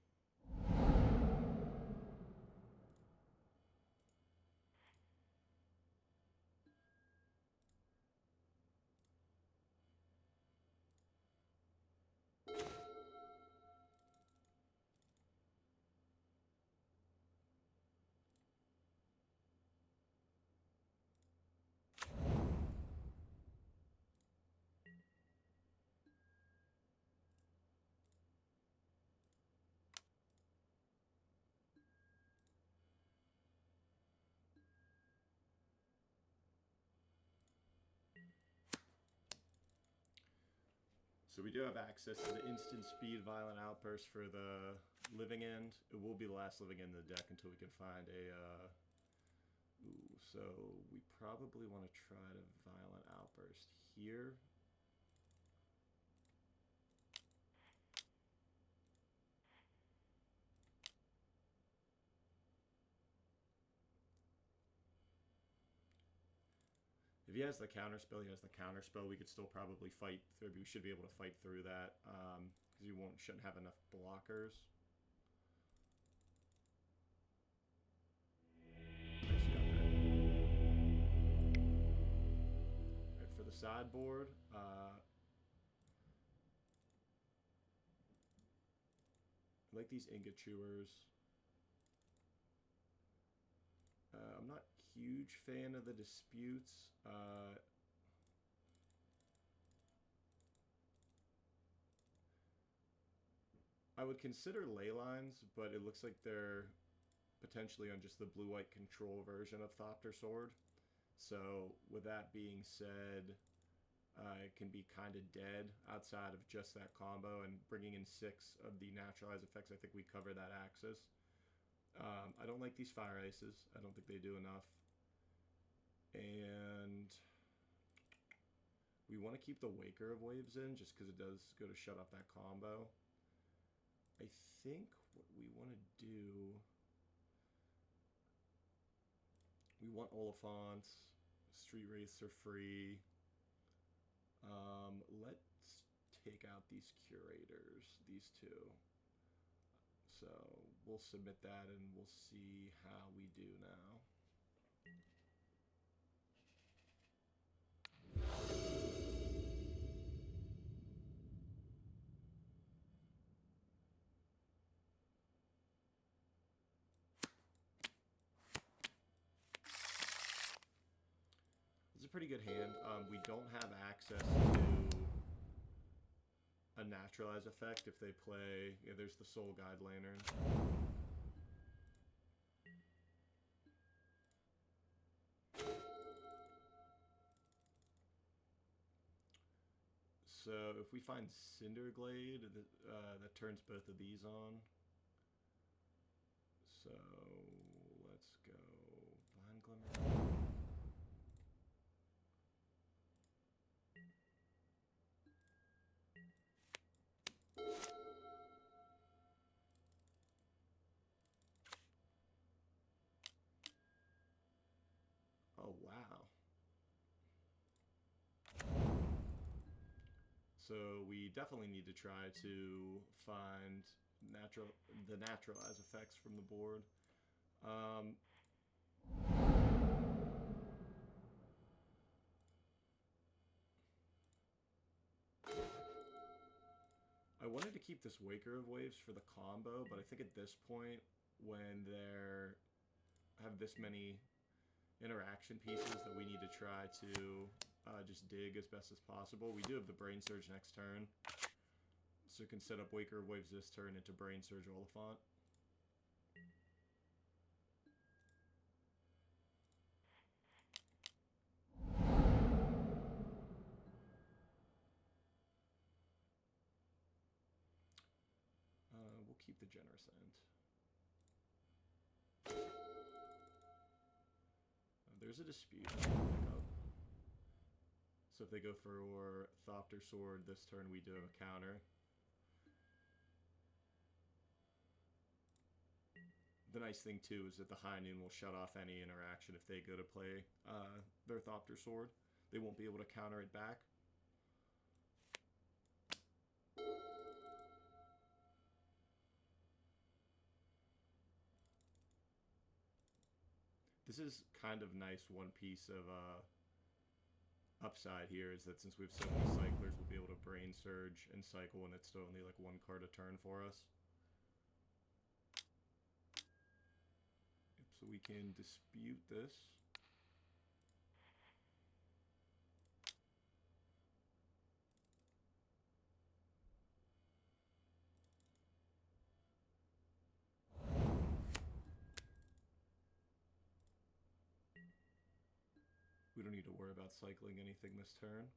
So we do have access to the instant speed violent outburst for the living end. It will be the last living end in the deck until we can find a... so we probably want to try to violent outburst here. If he has the counterspell, he has the counterspell. We could still probably fight through. We should be able to fight through that because you shouldn't have enough blockers. Nice, got that. Right, for the sideboard, I like these ingot chewers. I'm not a huge fan of the disputes. I would consider ley lines, but it looks like they're potentially on just the blue-white control version of Thopter Sword. So with that being said, It can be kind of dead outside of just that combo, and bringing in 6 of the naturalized effects, I think we cover that axis. I don't like these fire ices. I don't think they do enough. And we want to keep the Waker of Waves in just because it does go to shut off that combo. I think what we want to do... We want Oliphants. Street Wraiths are free. Let's take out these Curators, these 2. So we'll submit that and we'll see how we do now. It's a pretty good hand. We don't have access to a naturalized effect if they play... Yeah, there's the Soul Guide Lantern. So if we find Cinderglade, that turns both of these on. So let's go Vine Glimmer. Oh, wow. So we definitely need to try to find the naturalized effects from the board. I wanted to keep this Waker of Waves for the combo, but I think at this point, when they have this many interaction pieces that we need to try to just dig as best as possible. We do have the Brain Surge next turn, so we can set up Waker of Waves this turn into Brain Surge Oliphant. We'll keep the Generous End. There's a Dispute. So if they go for Thopter Sword this turn, we do have a counter. The nice thing too is that the High Noon will shut off any interaction if they go to play their Thopter Sword. They won't be able to counter it back. This is kind of nice. One piece of upside here is that since we have so many cyclers, we'll be able to Brain Surge and cycle, and it's still only like 1 card a turn for us. Yep, so we can dispute this. We don't need to worry about cycling anything this turn.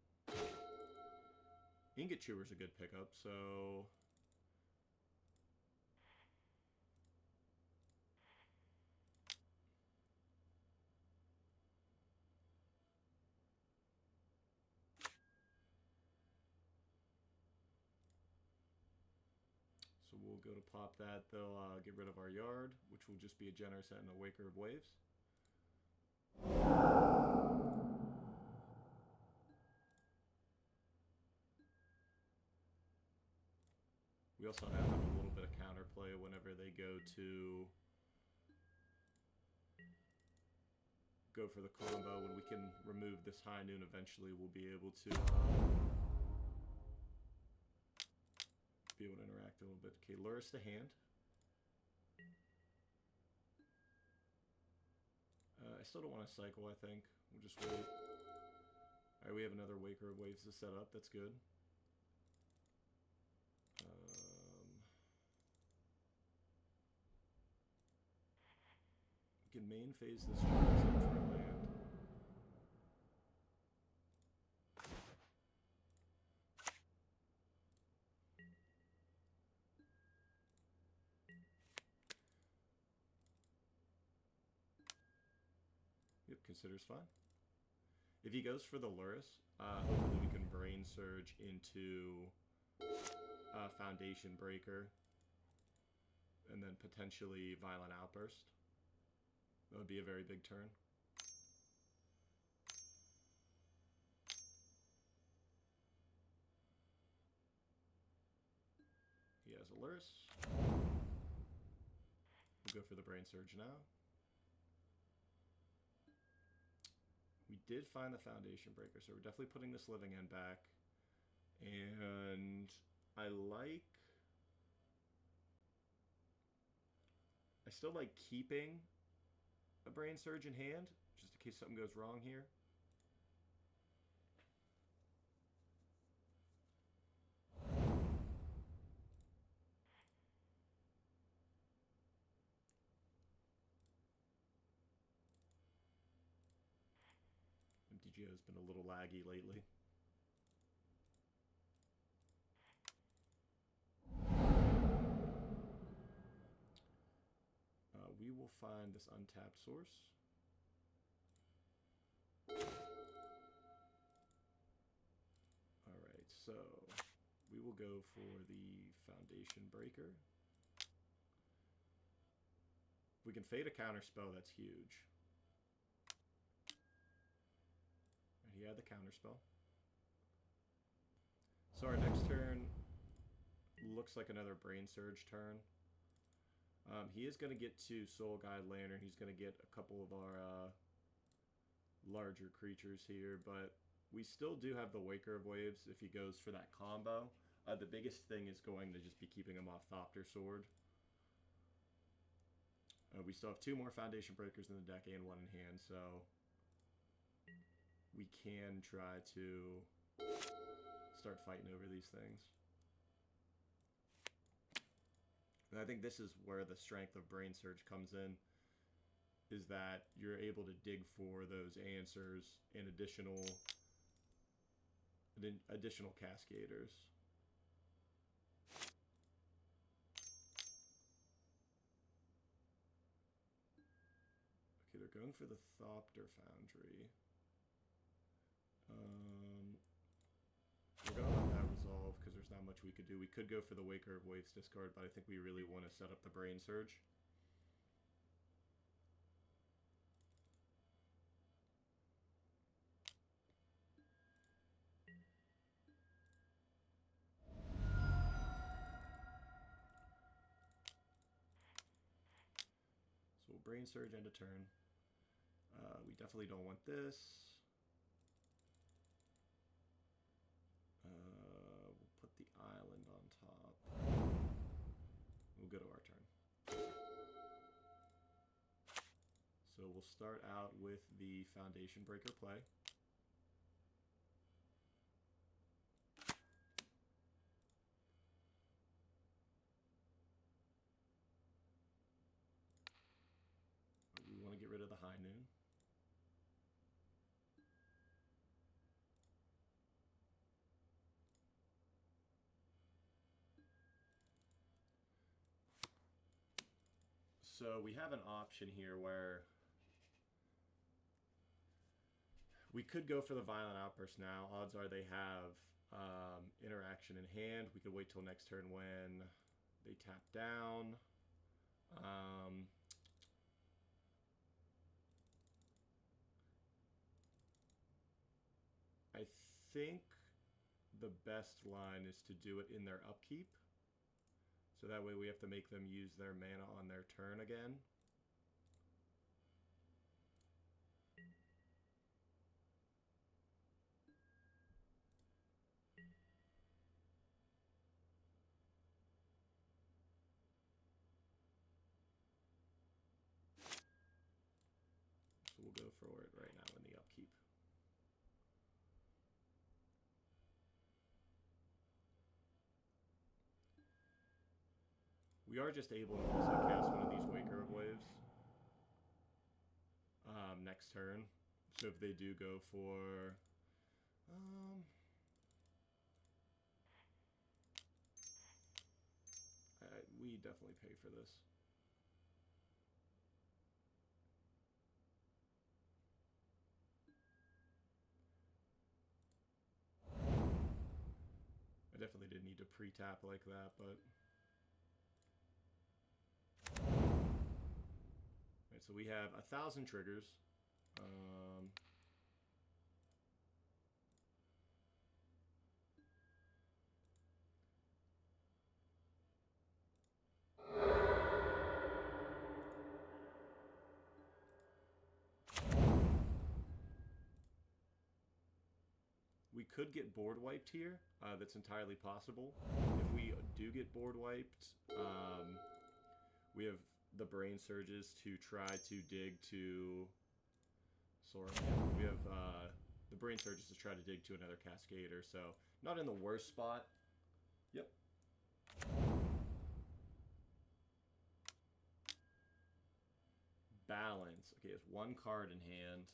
Ingot Chewer's a good pickup, so... So we'll go to pop that. They'll get rid of our Yard, which will just be a Generous End and a Waker of Waves. We also have a little bit of counterplay whenever they go for the combo. When we can remove this High Noon, eventually we'll be able to interact a little bit. Okay, Luris to hand. I still don't want to cycle, I think. We'll just wait. Alright, we have another Waker of Waves to set up. That's good. We can main phase this Generous End for a land. considers fine. If he goes for the Luris, hopefully we can Brain Surge into Foundation Breaker and then potentially Violent Outburst. That would be a very big turn. He has a Luris. We'll go for the Brain Surge now. We did find the Foundation Breaker, so we're definitely putting this Living End back. And I still like keeping a Brain Surge in hand, just in case something goes wrong here. MTGO has been a little laggy lately. We will find this untapped source. Alright, so we will go for the Foundation Breaker. If we can fade a counterspell, that's huge. And he had the counterspell. So our next turn looks like another Brain Surge turn. He is going to get to Soul Guide Lantern. He's going to get a couple of our larger creatures here, but we still do have the Waker of Waves if he goes for that combo. The biggest thing is going to just be keeping him off Thopter Sword. We still have 2 more Foundation Breakers in the deck and 1 in hand, so we can try to start fighting over these things. And I think this is where the strength of Brain Surge comes in, is that you're able to dig for those answers and additional cascaders. Okay, they're going for the Thopter Foundry. We're going to let that resolve because there's not much we could do. We could go for the Waker of Waves discard, but I think we really want to set up the Brain Surge. So we'll Brain Surge end a turn. We definitely don't want this. We'll put the island on top. We'll go to our turn. So we'll start out with the Foundation Breaker play. We want to get rid of the High Noon. So we have an option here where we could go for the Violent Outburst now. Odds are they have interaction in hand. We could wait till next turn when they tap down. I think the best line is to do it in their upkeep. So that way we have to make them use their mana on their turn again. So we'll go for it right now in the upkeep. We are just able to also cast one of these Waker of Waves next turn. So if they do go for... we definitely pay for this. didn't need to pre-tap like that, but... Alright, so we have 1,000 triggers. We could get board wiped here. That's entirely possible. If we do get board wiped, we have the brain surges to try to dig to... Sorry. We have the brain surges to try to dig to another Cascader, so not in the worst spot. Yep. Balance. Okay, it's 1 card in hand.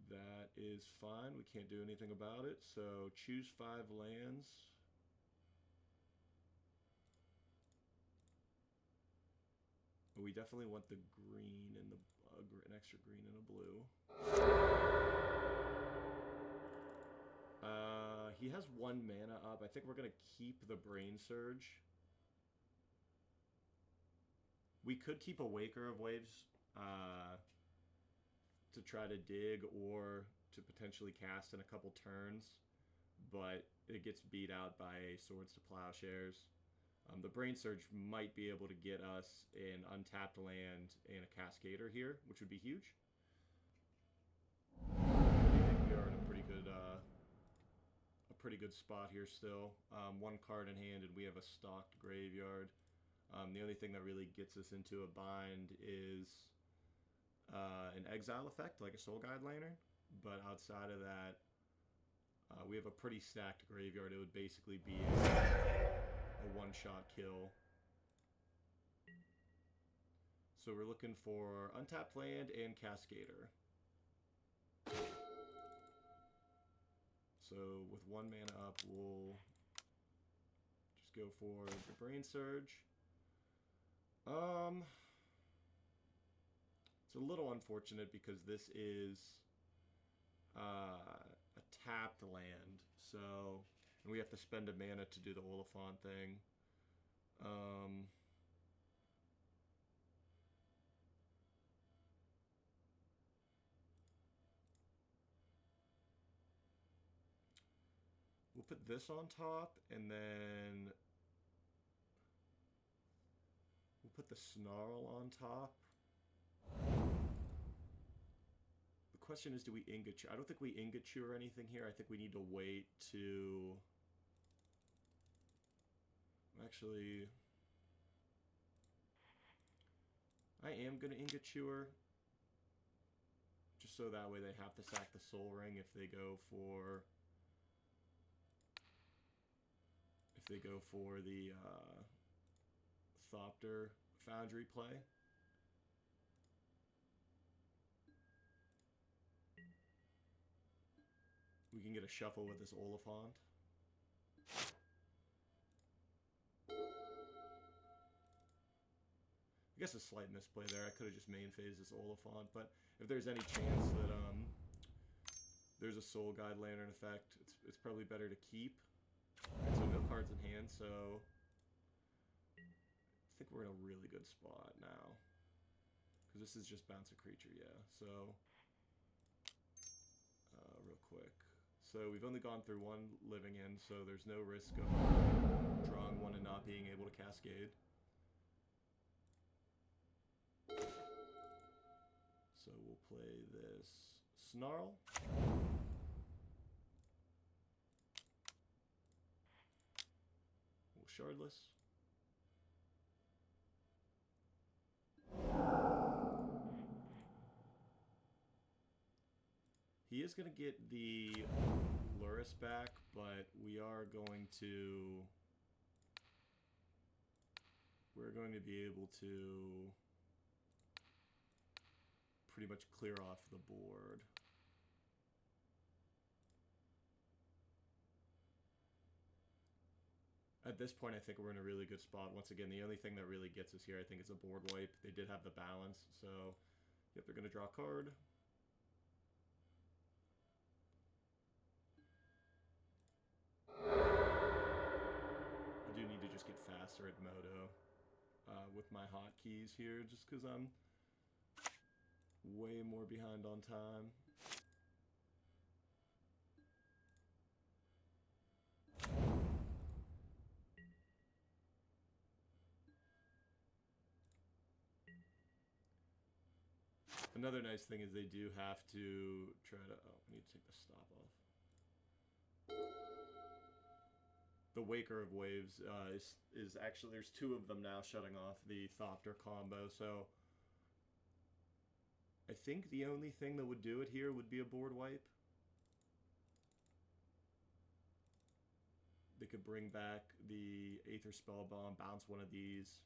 That is fine. We can't do anything about it. So choose 5 lands. We definitely want the green and the an extra green and a blue. He has 1 mana up. I think we're gonna keep the Brain Surge. We could keep a Waker of Waves to try to dig or to potentially cast in a couple turns, but it gets beat out by Swords to Plowshares. The Brain Surge might be able to get us an untapped land and a Cascader here, which would be huge. I think we are in a pretty good spot here still. 1 card in hand, and we have a stocked graveyard. The only thing that really gets us into a bind is an exile effect, like a Soul Guide Lantern. But outside of that, we have a pretty stacked graveyard. It would basically be a one-shot kill. So we're looking for untapped land and Cascader. So with 1 mana up, we'll just go for the Brain Surge. It's a little unfortunate because this is a tapped land, so and we have to spend a mana to do the Oliphant thing. We'll put this on top, and then we'll put the Snarl on top. The question is, do we Ingot Chew? I don't think we Ingot Chew or anything here. I think we need to wait to... Actually, I am going to Ingot Chewer, just so that way they have to sack the Soul Ring if they go for... the Thopter Foundry play. We can get a shuffle with this Oliphant. I guess a slight misplay there. I could have just main phased this Oliphant, but if there's any chance that there's a Soul Guide Lantern effect, it's probably better to keep. Right, so no cards in hand, so I think we're in a really good spot now. Because this is just bounce a creature, yeah. So, real quick. So we've only gone through 1 living end, so there's no risk of drawing 1 and not being able to Cascade. So we'll play this Snarl. We'll Shardless. He is going to get the Luris back, but we're going to be able to pretty much clear off the board. At this point, I think we're in a really good spot. Once again, the only thing that really gets us here, I think, is a board wipe. They did have the balance, so yep, they're going to draw a card. I do need to just get faster at Moto with my hotkeys here, just because I'm way more behind on time. Another nice thing is they do have to try to... Oh, I need to take the stop off. The Waker of Waves is actually... There's two of them now shutting off the Thopter combo, so... I think the only thing that would do it here would be a board wipe. They could bring back the Aether Spell Bomb, bounce one of these.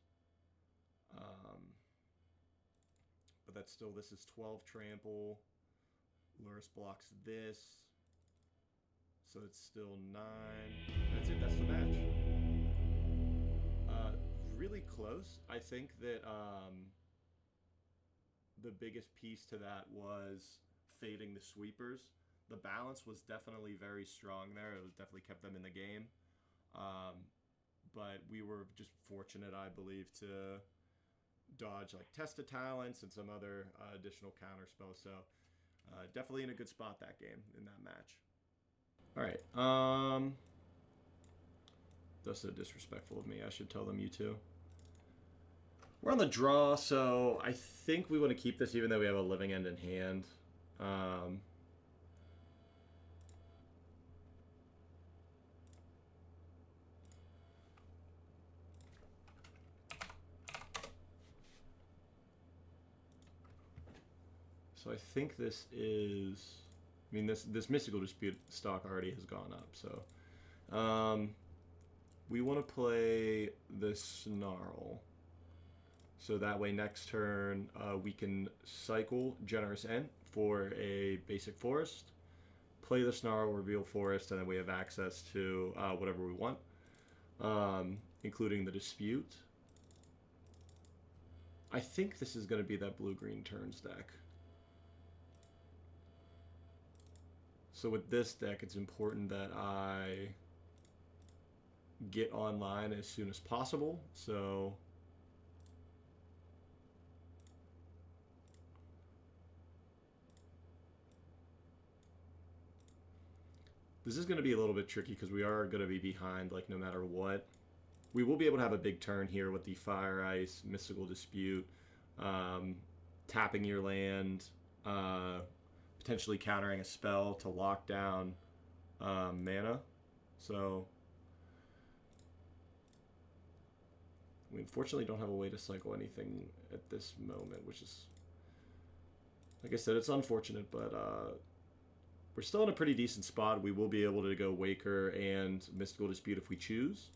But that's still, this is 12 trample. Luris blocks this. So it's still 9. That's it, that's the match. Really close. I think that the biggest piece to that was fading the sweepers. The balance was definitely very strong there. It was definitely kept them in the game. But we were just fortunate, I believe, to dodge like Test of Talents and some other additional counter spells. So definitely in a good spot that game, in that match. All right. That's so disrespectful of me. I should tell them you too. We're on the draw, so I think we want to keep this even though we have a living end in hand. So I think this is... I mean, this Mystical Dispute stock already has gone up, so... we want to play the Snarl. So that way next turn we can cycle Generous Ent for a basic forest, play the Snarl, reveal forest, and then we have access to whatever we want, including the Dispute. I think this is going to be that blue-green turns deck. So with this deck, it's important that I get online as soon as possible. So this is going to be a little bit tricky because we are going to be behind, like, no matter what. We will be able to have a big turn here with the Fire Ice, Mystical Dispute, tapping your land, potentially countering a spell to lock down mana. So we unfortunately don't have a way to cycle anything at this moment, which is, like I said, it's unfortunate, but we're still in a pretty decent spot. We will be able to go Waker and Mystical Dispute if we choose.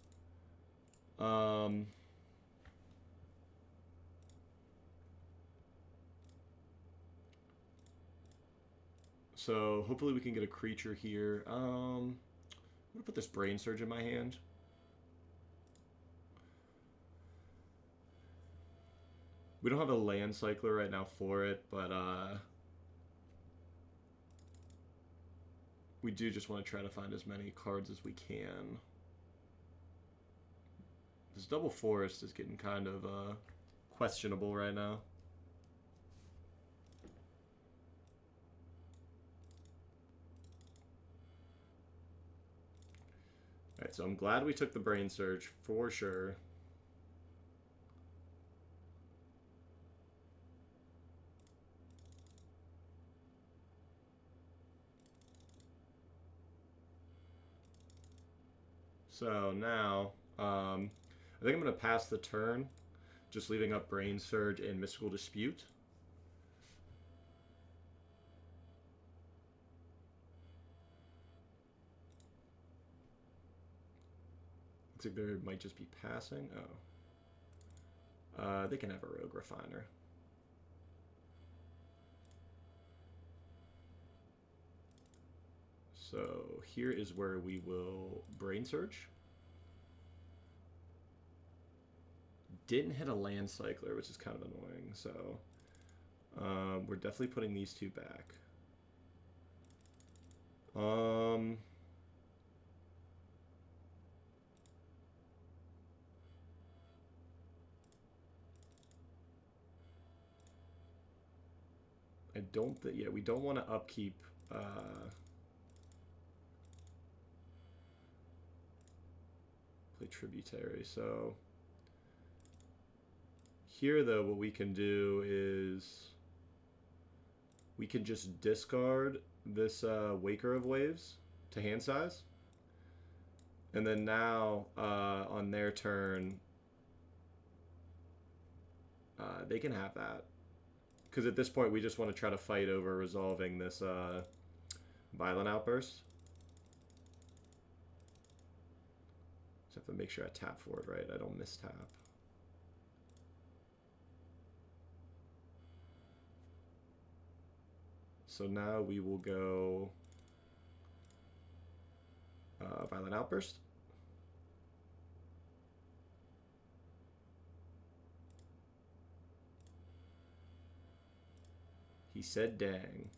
So hopefully we can get a creature here. I'm going to put this Brain Surge in my hand. We don't have a land cycler right now for it, but we do just want to try to find as many cards as we can. This double forest is getting kind of questionable right now. Alright, so I'm glad we took the Brain Surge, for sure. So now, I think I'm going to pass the turn, just leaving up Brain Surge and Mystical Dispute. Looks like there might just be passing. Oh. They can have a Rogue Refiner. So here is where we will Brain Surge. Didn't hit a Land Cycler, which is kind of annoying. So we're definitely putting these two back. I don't think, yeah, we don't want to upkeep, play Tributary, so here, though, what we can do is we can just discard this Waker of Waves to hand size. And then now, on their turn, they can have that. Because at this point, we just want to try to fight over resolving this Violent Outburst. Just have to make sure I tap for it, right? I don't mistap. So now we will go Violent Outburst. He said dang.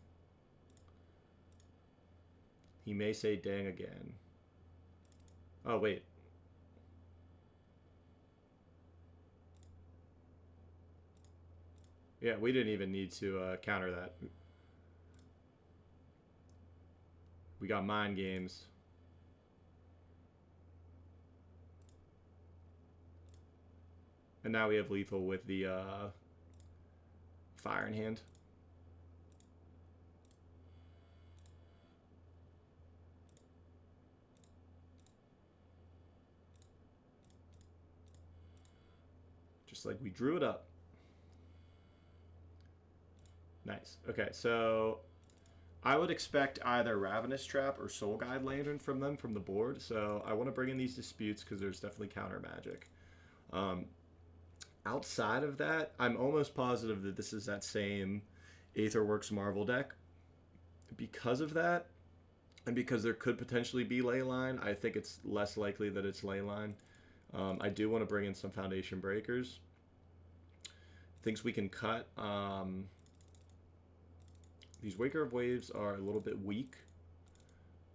He may say dang again. Oh, wait. Yeah, we didn't even need to counter that. We got mind games. And now we have lethal with the fire in hand. Just like we drew it up. Nice. Okay, so I would expect either Ravenous Trap or Soul Guide Lantern from them from the board. So I want to bring in these disputes because there's definitely counter magic. Outside of that, I'm almost positive that this is that same Aetherworks Marvel deck. Because of that, and because there could potentially be Leyline, I think it's less likely that it's Leyline. I do want to bring in some Foundation Breakers. Things we can cut. These Waker of Waves are a little bit weak.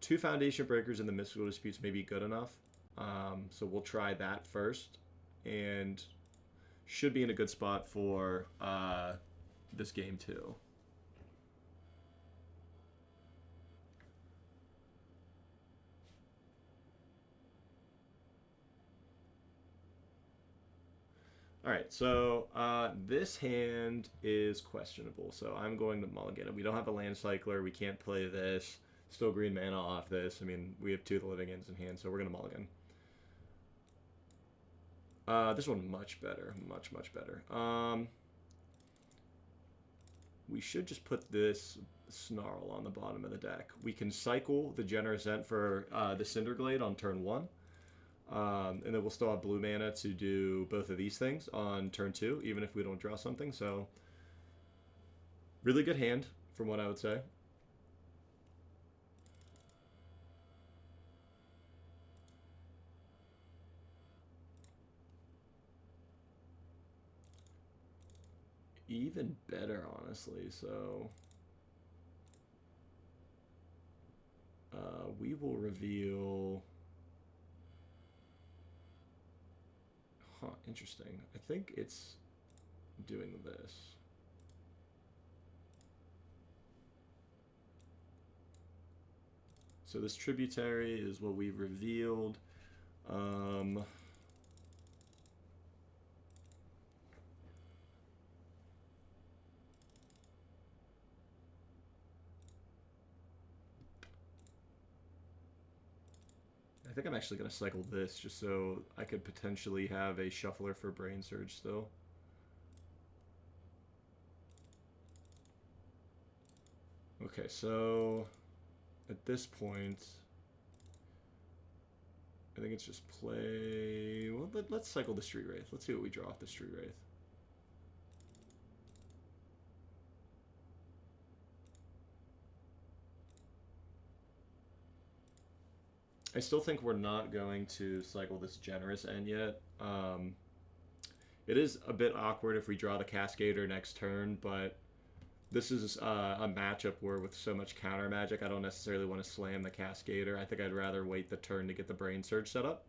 2 Foundation Breakers in the Mystical Disputes may be good enough. So we'll try that first. And should be in a good spot for this game too. Alright, so this hand is questionable, so I'm going to mulligan it. We don't have a land cycler, we can't play this. Still green mana off this. I mean, we have 2 of the living ends in hand, so we're going to mulligan. This one much better, much better. We should just put this Snarl on the bottom of the deck. We can cycle the Generous Ent for the Cinderglade on turn 1. And then we'll still have blue mana to do both of these things on turn 2, even if we don't draw something. So, really good hand, from what I would say. Even better, honestly. So, we will reveal... Huh, interesting. I think it's doing this. So this Tributary is what we revealed. I think I'm actually going to cycle this just so I could potentially have a shuffler for Brain Surge still. Okay, so at this point, I think it's just play... Well, let's cycle the Street Wraith. Let's see what we draw off the Street Wraith. I still think we're not going to cycle this Generous End yet. It is a bit awkward if we draw the Cascader next turn, but this is a matchup where with so much counter magic, I don't necessarily want to slam the Cascader. I think I'd rather wait the turn to get the Brain Surge set up.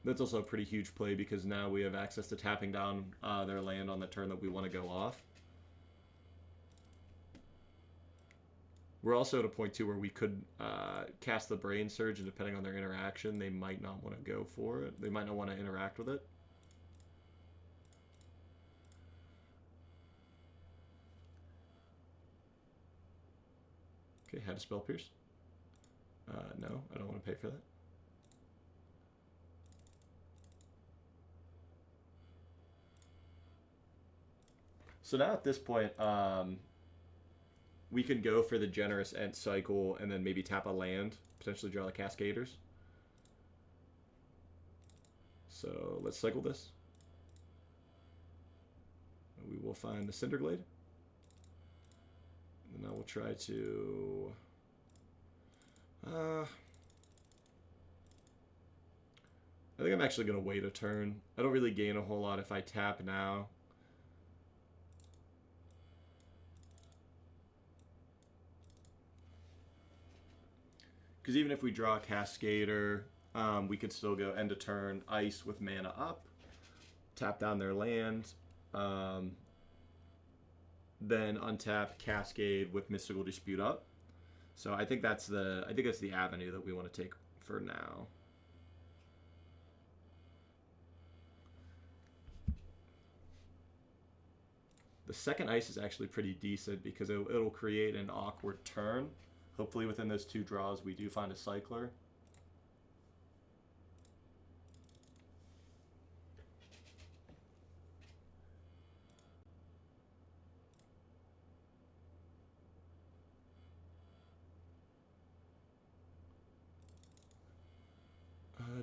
That's also a pretty huge play because now we have access to tapping down their land on the turn that we want to go off. We're also at a point, too, where we could cast the Brain Surge, and depending on their interaction, they might not want to go for it. They might not want to interact with it. Okay, had a Spell Pierce. No, I don't want to pay for that. So now at this point, we can go for the Generous End cycle and then maybe tap a land, potentially draw the Cascaders. So let's cycle this. We will find the Cinderglade. And now we'll try to... I think I'm actually going to wait a turn. I don't really gain a whole lot if I tap now. Because even if we draw a Cascader, we could still go end of turn, ice with mana up, tap down their land, then untap Cascade with Mystical Dispute up. So I think that's the avenue that we want to take for now. The second ice is actually pretty decent because it'll create an awkward turn. Hopefully within those two draws we do find a cycler.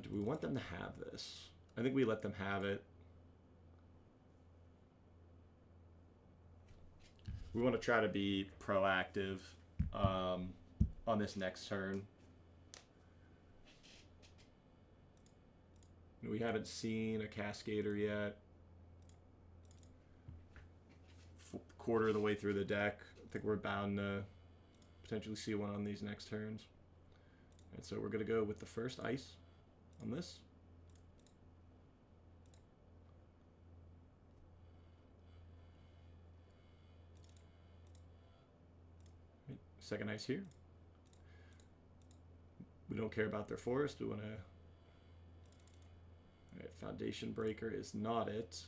Do we want them to have this? I think we let them have it. We want to try to be proactive on this next turn. We haven't seen a Cascader yet. Quarter of the way through the deck. I think we're bound to potentially see one on these next turns. And so we're going to go with the first ice on this. Second ice here. We don't care about their forest. We want to... Alright, Foundation Breaker is not it.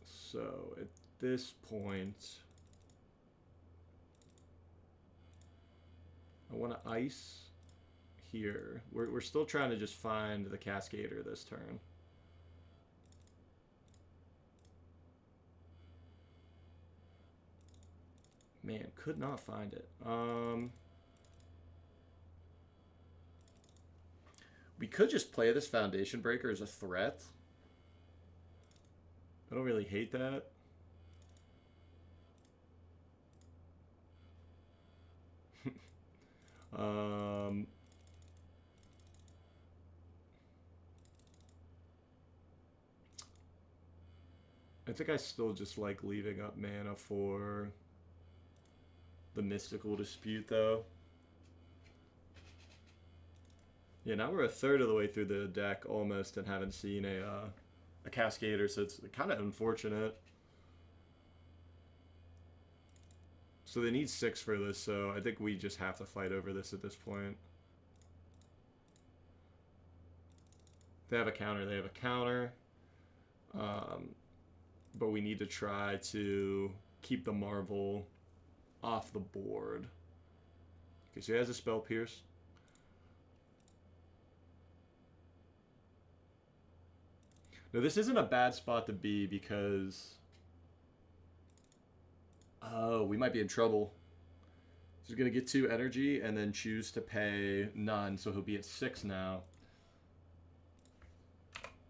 So at this point, I want to ice here. We're still trying to just find the Cascader this turn. Man, could not find it. We could just play this Foundation Breaker as a threat. I don't really hate that. I think I still just like leaving up mana for the Mystical Dispute, though. Yeah, now we're a third of the way through the deck almost and haven't seen a Cascader, so it's kind of unfortunate. So they need 6 for this, so I think we just have to fight over this at this point. They have a counter, they have a counter. But we need to try to keep the Marvel off the board. Okay, so he has a Spell Pierce. Now this isn't a bad spot to be because... Oh, we might be in trouble. He's going to get 2 energy and then choose to pay none, so he'll be at 6 now.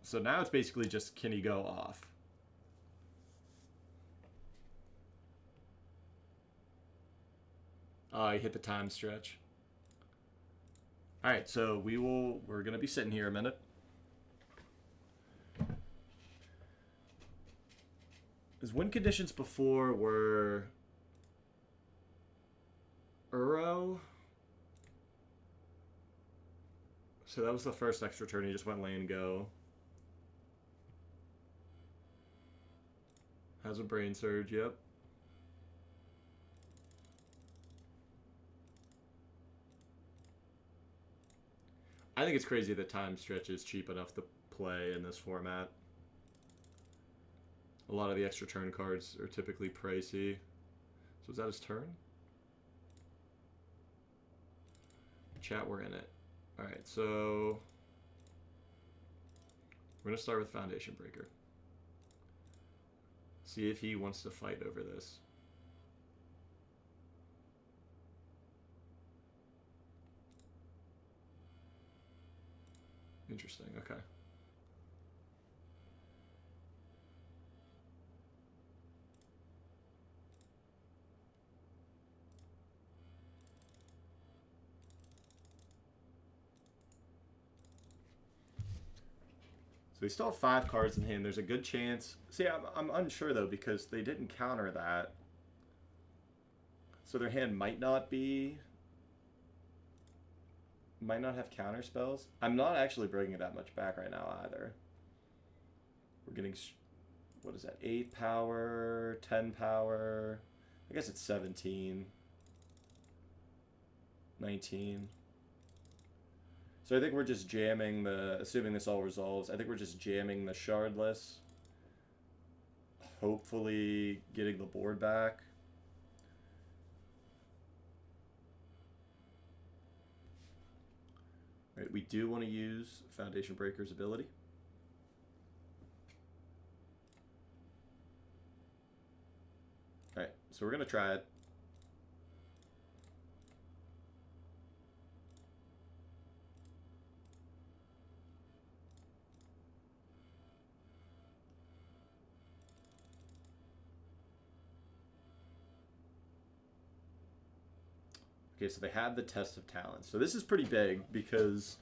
So now it's basically just, can he go off? He hit the time stretch. Alright, so we're going to be sitting here a minute. His win conditions before were Uro, So that was the first extra turn. He just went land go. Has a brain surge, yep. I think it's crazy that time stretch is cheap enough to play in this format. A lot of the extra turn cards are typically pricey. So is that his turn? Chat, we're in it. Alright, so we're going to start with Foundation Breaker. See if he wants to fight over this. Interesting, okay. So they still have 5 cards in hand. There's a good chance. See, I'm unsure, though, because they didn't counter that. So their hand might not be... Might not have counter spells. I'm not actually bringing it that much back right now, either. We're getting... What is that? 8 power, 10 power... I guess it's 17. 19. So I think we're just jamming the, assuming this all resolves, I think we're just jamming the Shardless. Hopefully getting the board back. All right, we do want to use Foundation Breaker's ability. All right, so we're going to try it. Okay, so they have the Test of Talents. So this is pretty big because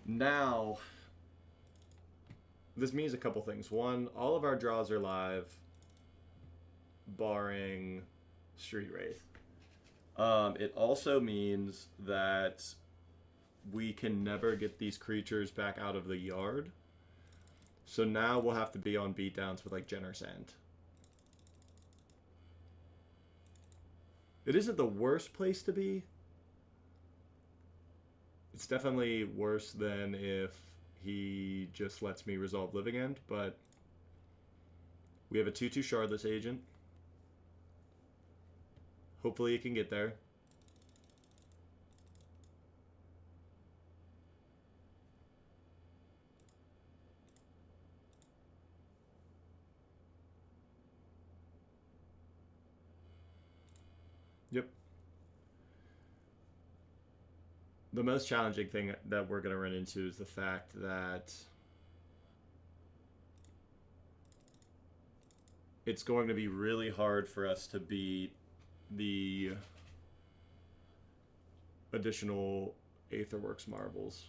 now this means a couple things. One, all of our draws are live, barring Street Wraith. It also means that we can never get these creatures back out of the yard. So now we'll have to be on beatdowns with like Generous End. It isn't the worst place to be. It's definitely worse than if he just lets me resolve Living End, but we have a 2/2 Shardless agent. Hopefully it can get there. Yep. The most challenging thing that we're going to run into is the fact that it's going to be really hard for us to beat the additional Aetherworks marbles.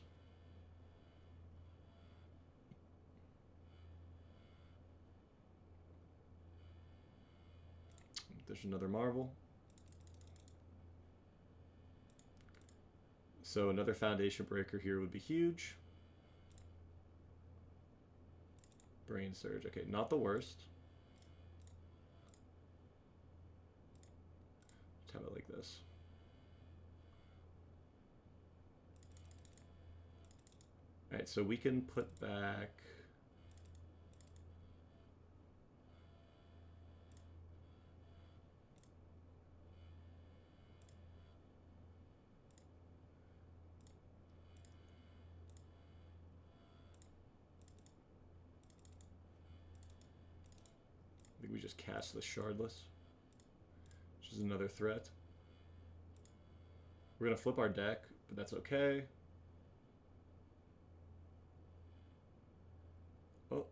There's another marvel. So another Foundation Breaker here would be huge. Brain Surge. Okay, not the worst. Let's have it like this. Alright, so we can put back... I think we just cast the Shardless, which is another threat. We're going to flip our deck, but that's okay. Oh.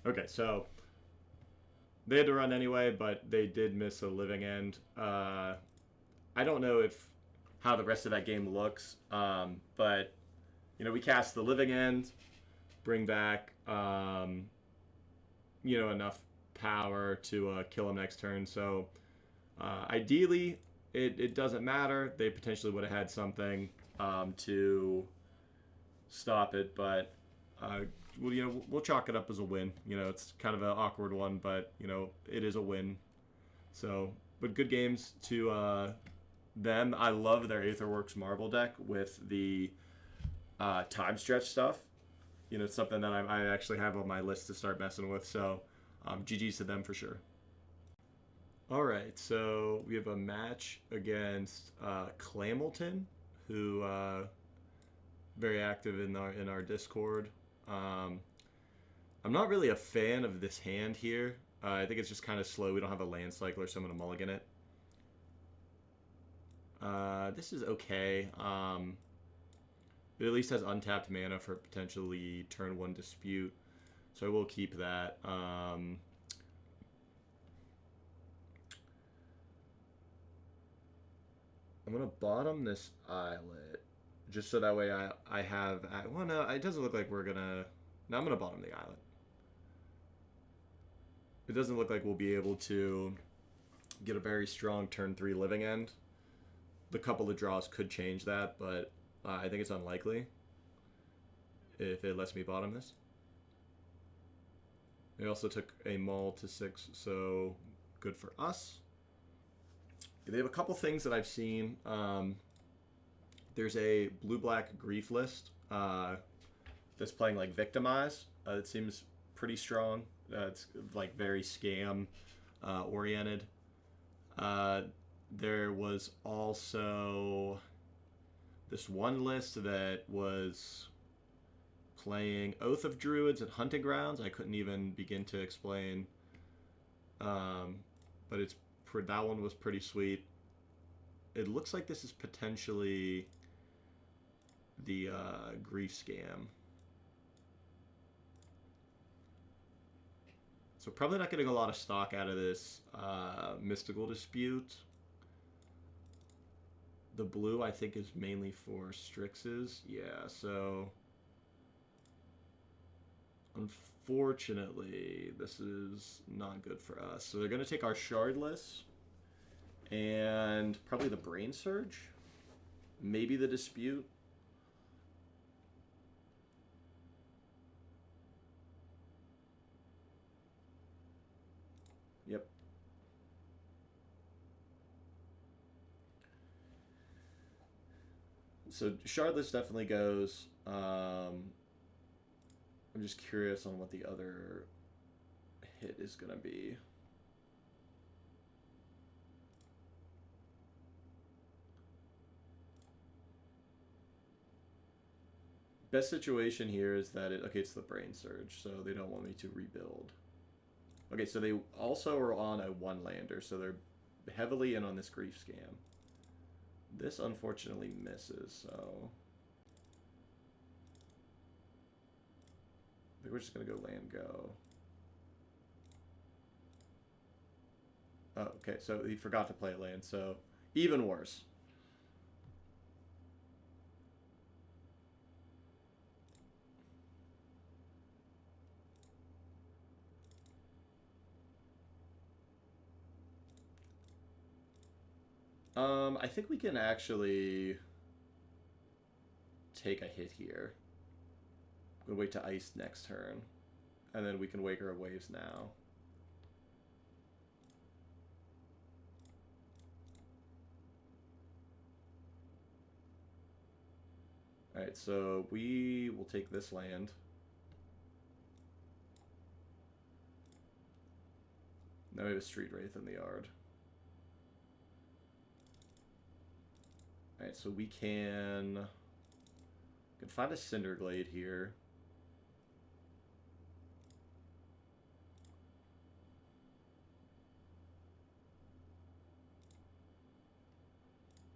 Okay, so they had to run anyway, but they did miss a Living End. I don't know how the rest of that game looks, but you know, we cast the Living End, bring back enough power to kill him next turn. So ideally, it doesn't matter. They potentially would have had something to stop it, but we'll chalk it up as a win. It's kind of an awkward one, but it is a win. So, but good games to them. I love their Aetherworks Marvel deck with the time stretch stuff. It's something that I actually have on my list to start messing with. So, GG's to them for sure. All right, so we have a match against Clamilton, who very active in our Discord. I'm not really a fan of this hand here. I think it's just kind of slow. We don't have a land cycler, so I'm going to mulligan it. This is okay. It at least has untapped mana for potentially turn 1 dispute, so I will keep that. I'm going to bottom this islet, just so that way I have... Well, no, it doesn't look like we're going to... No, I'm going to bottom the islet. It doesn't look like we'll be able to get a very strong turn 3 living end. The couple of draws could change that, but I think it's unlikely if it lets me bottom this. They also took a maul to 6, so good for us. They have a couple things that I've seen. There's a blue-black grief list that's playing like Victimize. It seems pretty strong. It's like very scam oriented. There was also this one list that was playing Oath of Druids and Hunting Grounds. I couldn't even begin to explain, but that one was pretty sweet. It looks like this is potentially the grief scam. So probably not getting a lot of stock out of this Mystical Dispute. The blue, I think, is mainly for Strixes. Yeah, so... Unfortunately, this is not good for us. So they're going to take our Shardless and probably the Brain Surge. Maybe the Dispute. Yep. So Shardless definitely goes. I'm just curious on what the other hit is going to be. Best situation here is that it's the Brain Surge, so they don't want me to rebuild. Okay, so they also are on a 1-lander, so they're heavily in on this grief scam. This unfortunately misses, so I think we're just gonna go land go. Oh, okay, so he forgot to play a land, so even worse. I think we can actually take a hit here. We'll wait to ice next turn, and then we can wake our waves now. Alright, so we will take this land. Now we have a Street Wraith in the yard. Alright, so we can find a Cinderglade here.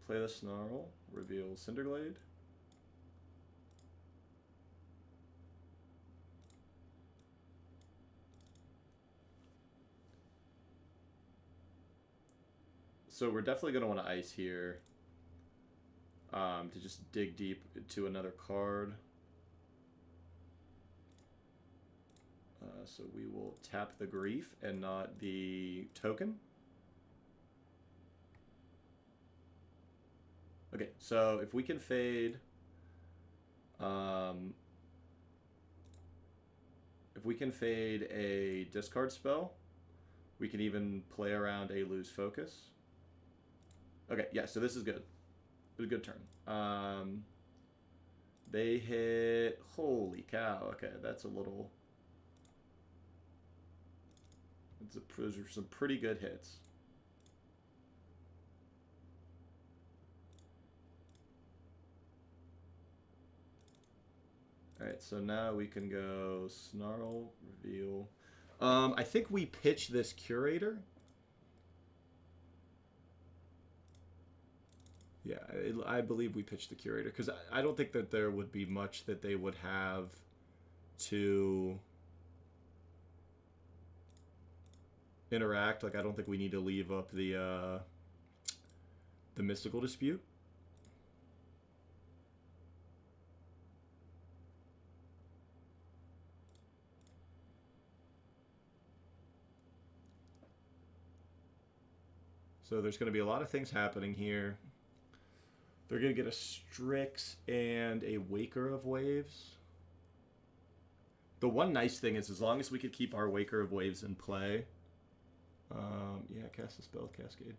Play the Snarl, reveal Cinderglade. So we're definitely going to want to ice here to just dig deep to another card. So we will tap the grief and not the token. Okay, so if we can fade, if we can fade a discard spell, we can even play around a lose focus. Okay, yeah, so this is good. It was a good turn. They hit, holy cow. Okay, that's a little, those are some pretty good hits. Alright, so now we can go Snarl, Reveal. I think we pitch this Curator. Yeah, I believe we pitched the Curator, because I don't think that there would be much that they would have to interact. Like, I don't think we need to leave up the Mystical Dispute. So there's going to be a lot of things happening here. They're going to get a Strix and a Waker of Waves. The one nice thing is, as long as we could keep our Waker of Waves in play... yeah, cast a spell, Cascade.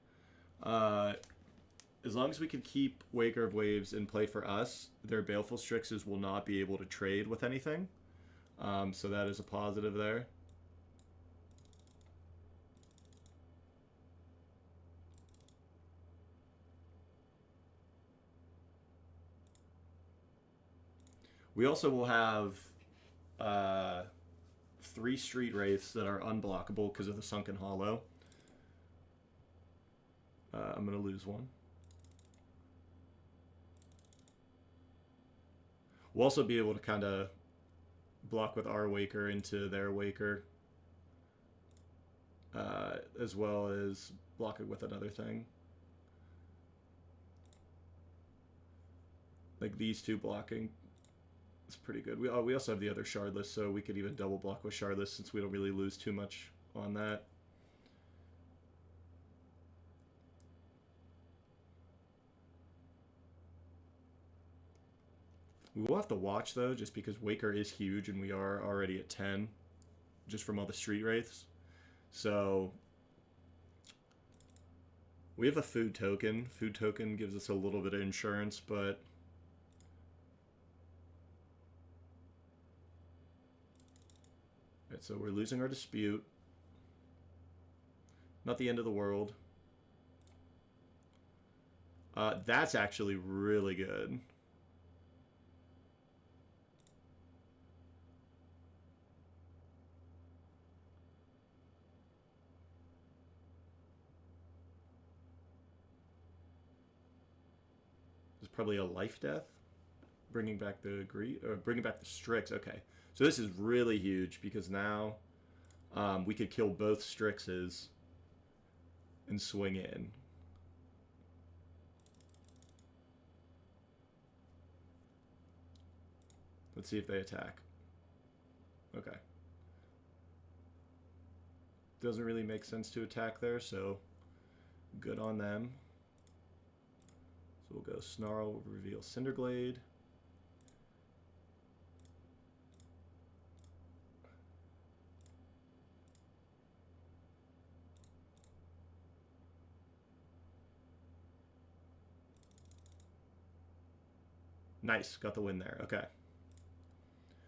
As long as we could keep Waker of Waves in play for us, their Baleful Strixes will not be able to trade with anything. So that is a positive there. We also will have 3 Street Wraiths that are unblockable because of the Sunken Hollow. I'm going to lose one. We'll also be able to kind of block with our Waker into their Waker, as well as block it with another thing. Like these two blocking. It's pretty good. We also have the other Shardless, so we could even double block with Shardless since we don't really lose too much on that. We will have to watch, though, just because Waker is huge and we are already at 10, just from all the Street Wraiths. So we have a food token. Food token gives us a little bit of insurance, but... Right, so we're losing our dispute. Not the end of the world. That's actually really good. There's probably a life death. Bringing back the bringing back the Strix. Okay. So this is really huge because now we could kill both Strixes and swing in. Let's see if they attack. Okay. Doesn't really make sense to attack there, so good on them. So we'll go Snarl, Reveal Cinderglade. Nice, got the win there. Okay.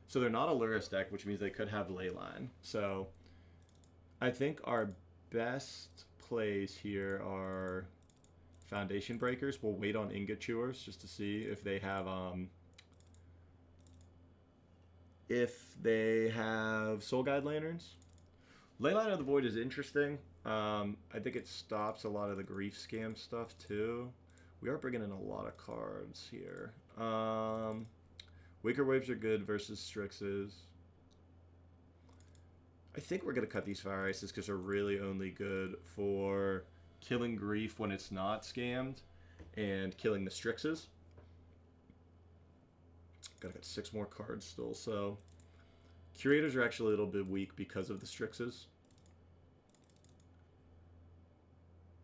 So they're not a Lurrus deck, which means they could have Leyline. So I think our best plays here are Foundation Breakers. We'll wait on Ingot Chewers just to see if they have Soul Guide Lanterns. Leyline of the Void is interesting. I think it stops a lot of the grief scam stuff too. We are bringing in a lot of cards here. Waker Waves are good versus Strixes. I think we're going to cut these Fire Ices because they're really only good for killing grief when it's not scammed and killing the Strixes. Gotta get 6 more cards still, so Curators are actually a little bit weak because of the Strixes.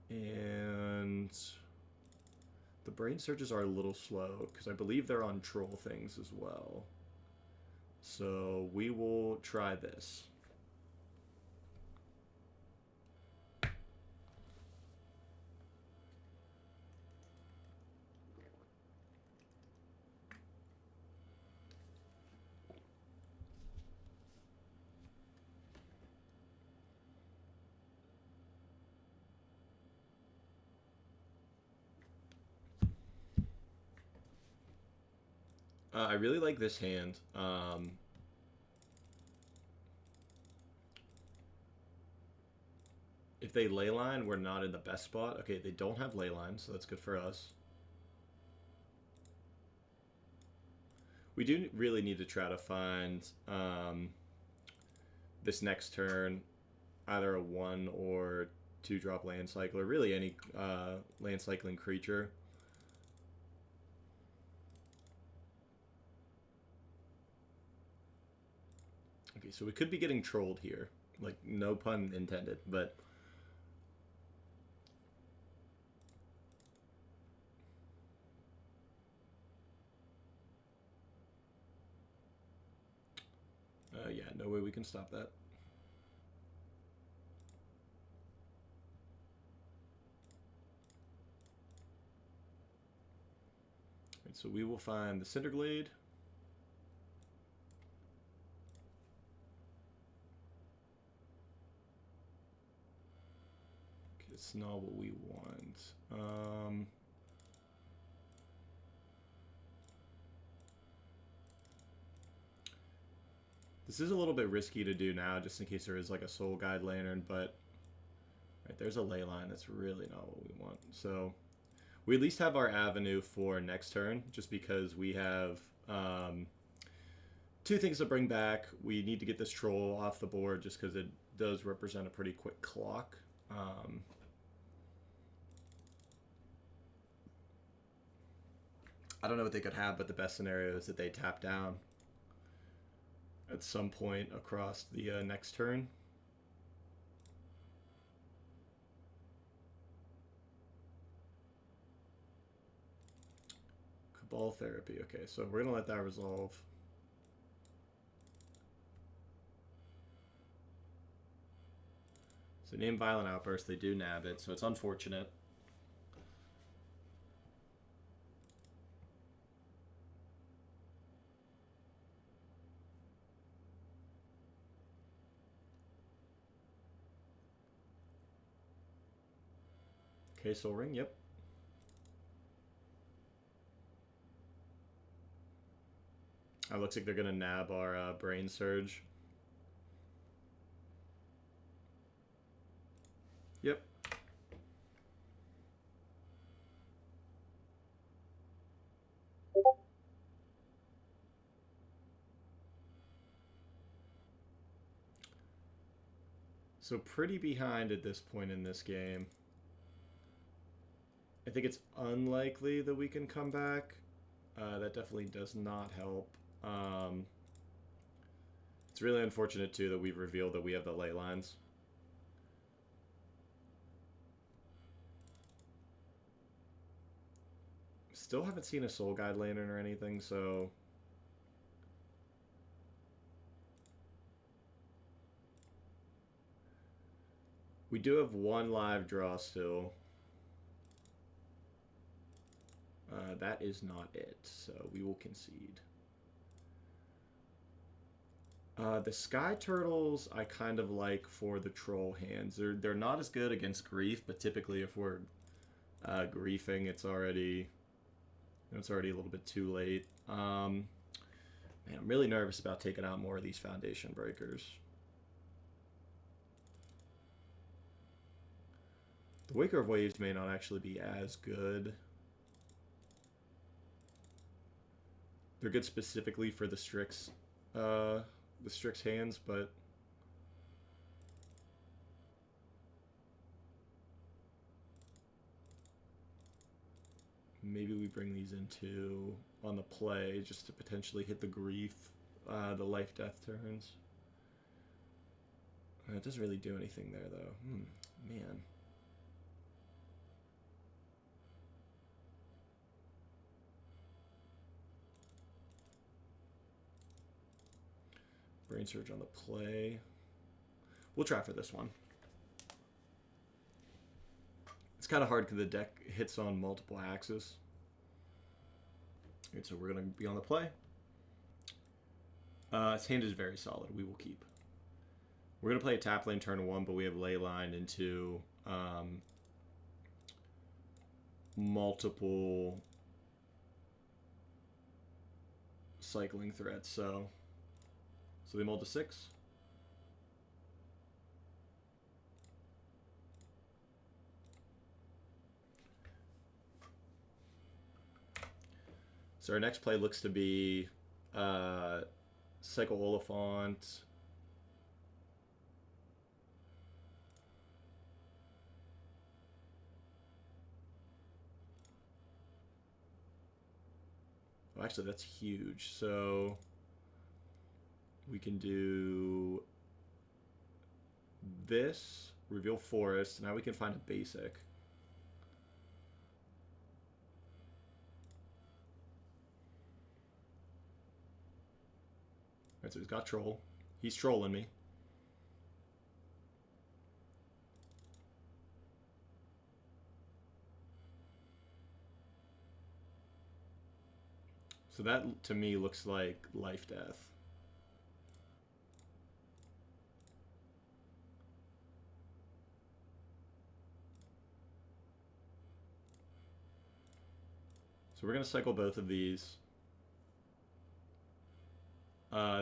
And the Brain Surges are a little slow, because I believe they're on troll things as well. So we will try this. I really like this hand. If they leyline, we're not in the best spot. Okay, they don't have leyline, so that's good for us. We do really need to try to find this next turn either a 1 or 2-drop land cycle, or really any land cycling creature. Okay, so we could be getting trolled here. Like, no pun intended, but... yeah, no way we can stop that. Right, so we will find the Cinderglade. Okay, it's not what we want. This is a little bit risky to do now, just in case there is like a Soul Guide Lantern, but right, there's a ley line. That's really not what we want. So we at least have our avenue for next turn, just because we have 2 things to bring back. We need to get this troll off the board, just because it does represent a pretty quick clock. I don't know what they could have, but the best scenario is that they tap down at some point across the next turn. Cabal Therapy. Okay, so we're going to let that resolve. So name Violent Outburst. They do nab it, so it's unfortunate. Okay, Soul Ring, yep. It looks like they're going to nab our Brain Surge. Yep. So pretty behind at this point in this game. I think it's unlikely that we can come back. That definitely does not help. It's really unfortunate, too, that we've revealed that we have the ley lines. Still haven't seen a Soul Guide Lantern or anything, so... We do have 1 live draw still. That is not it, so we will concede. The Sky Turtles I kind of like for the troll hands. They're not as good against grief, but typically if we're griefing, it's already a little bit too late. Man, I'm really nervous about taking out more of these Foundation Breakers. The Waker of Waves may not actually be as good. They're good specifically for the Strix hands, but maybe we bring these into on the play just to potentially hit the grief the life death turns. It doesn't really do anything there though. Man. Brain Surge on the play. We'll try for this one. It's kind of hard because the deck hits on multiple axes. Alright, so we're going to be on the play. His hand is very solid. We will keep. We're going to play a tap lane turn 1, but we have ley line into multiple cycling threats. So they mull to 6. So our next play looks to be Cycle Oliphant. Well, actually, that's huge. So we can do this, reveal forest. Now we can find a basic. Alright, so he's got troll. He's trolling me. So that, to me, looks like life death. So we're going to cycle both of these.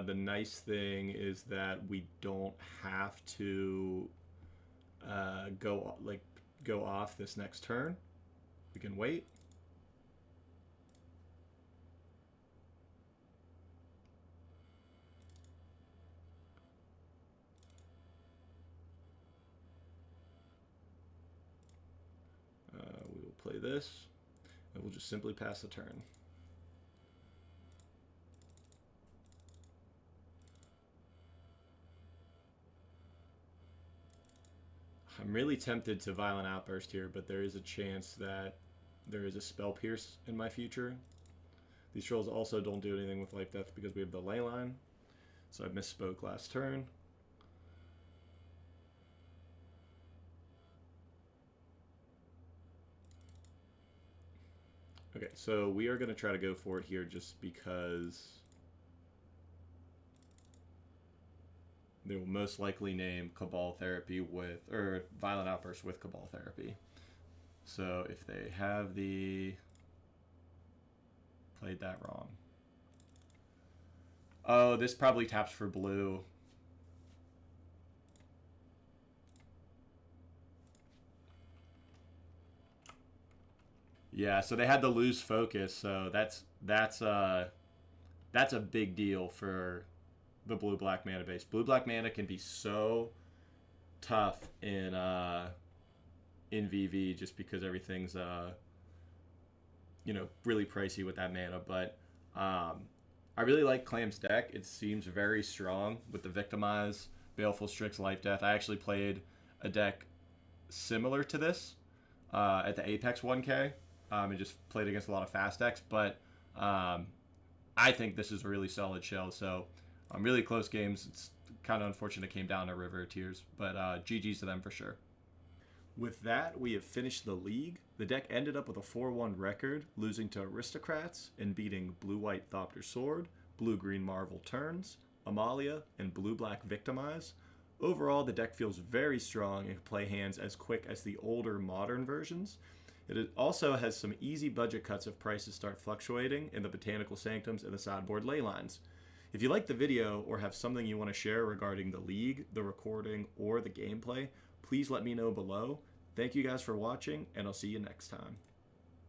The nice thing is that we don't have to go off this next turn. We can wait. We will play this, and we'll just simply pass the turn. I'm really tempted to Violent Outburst here, but there is a chance that there is a Spell Pierce in my future. These trolls also don't do anything with life death because we have the ley line. So I misspoke last turn. Okay, so we are going to try to go for it here just because they will most likely name Cabal Therapy with, or Violent Outburst with Cabal Therapy. So if they have the, played that wrong. Oh, this probably taps for blue. Yeah, so they had to lose focus, so that's a big deal for the blue-black mana base. Blue-black mana can be so tough in VV just because everything's really pricey with that mana. But I really like Clam's deck. It seems very strong with the Victimize, Baleful Strix, Life Death. I actually played a deck similar to this at the Apex 1K. And just played against a lot of fast decks, but I think this is a really solid shell. So really close games. It's kind of unfortunate it came down to River of Tears, but GG's to them for sure. With that, we have finished the league. The deck ended up with a 4-1 record, losing to Aristocrats and beating Blue-White Thopter Sword, Blue-Green Marvel Turns, Amalia, and Blue-Black Victimize. Overall, the deck feels very strong and can play hands as quick as the older modern versions. It also has some easy budget cuts if prices start fluctuating in the Botanical Sanctums and the sideboard ley lines. If you like the video or have something you want to share regarding the league, the recording, or the gameplay, please let me know below. Thank you guys for watching, and I'll see you next time.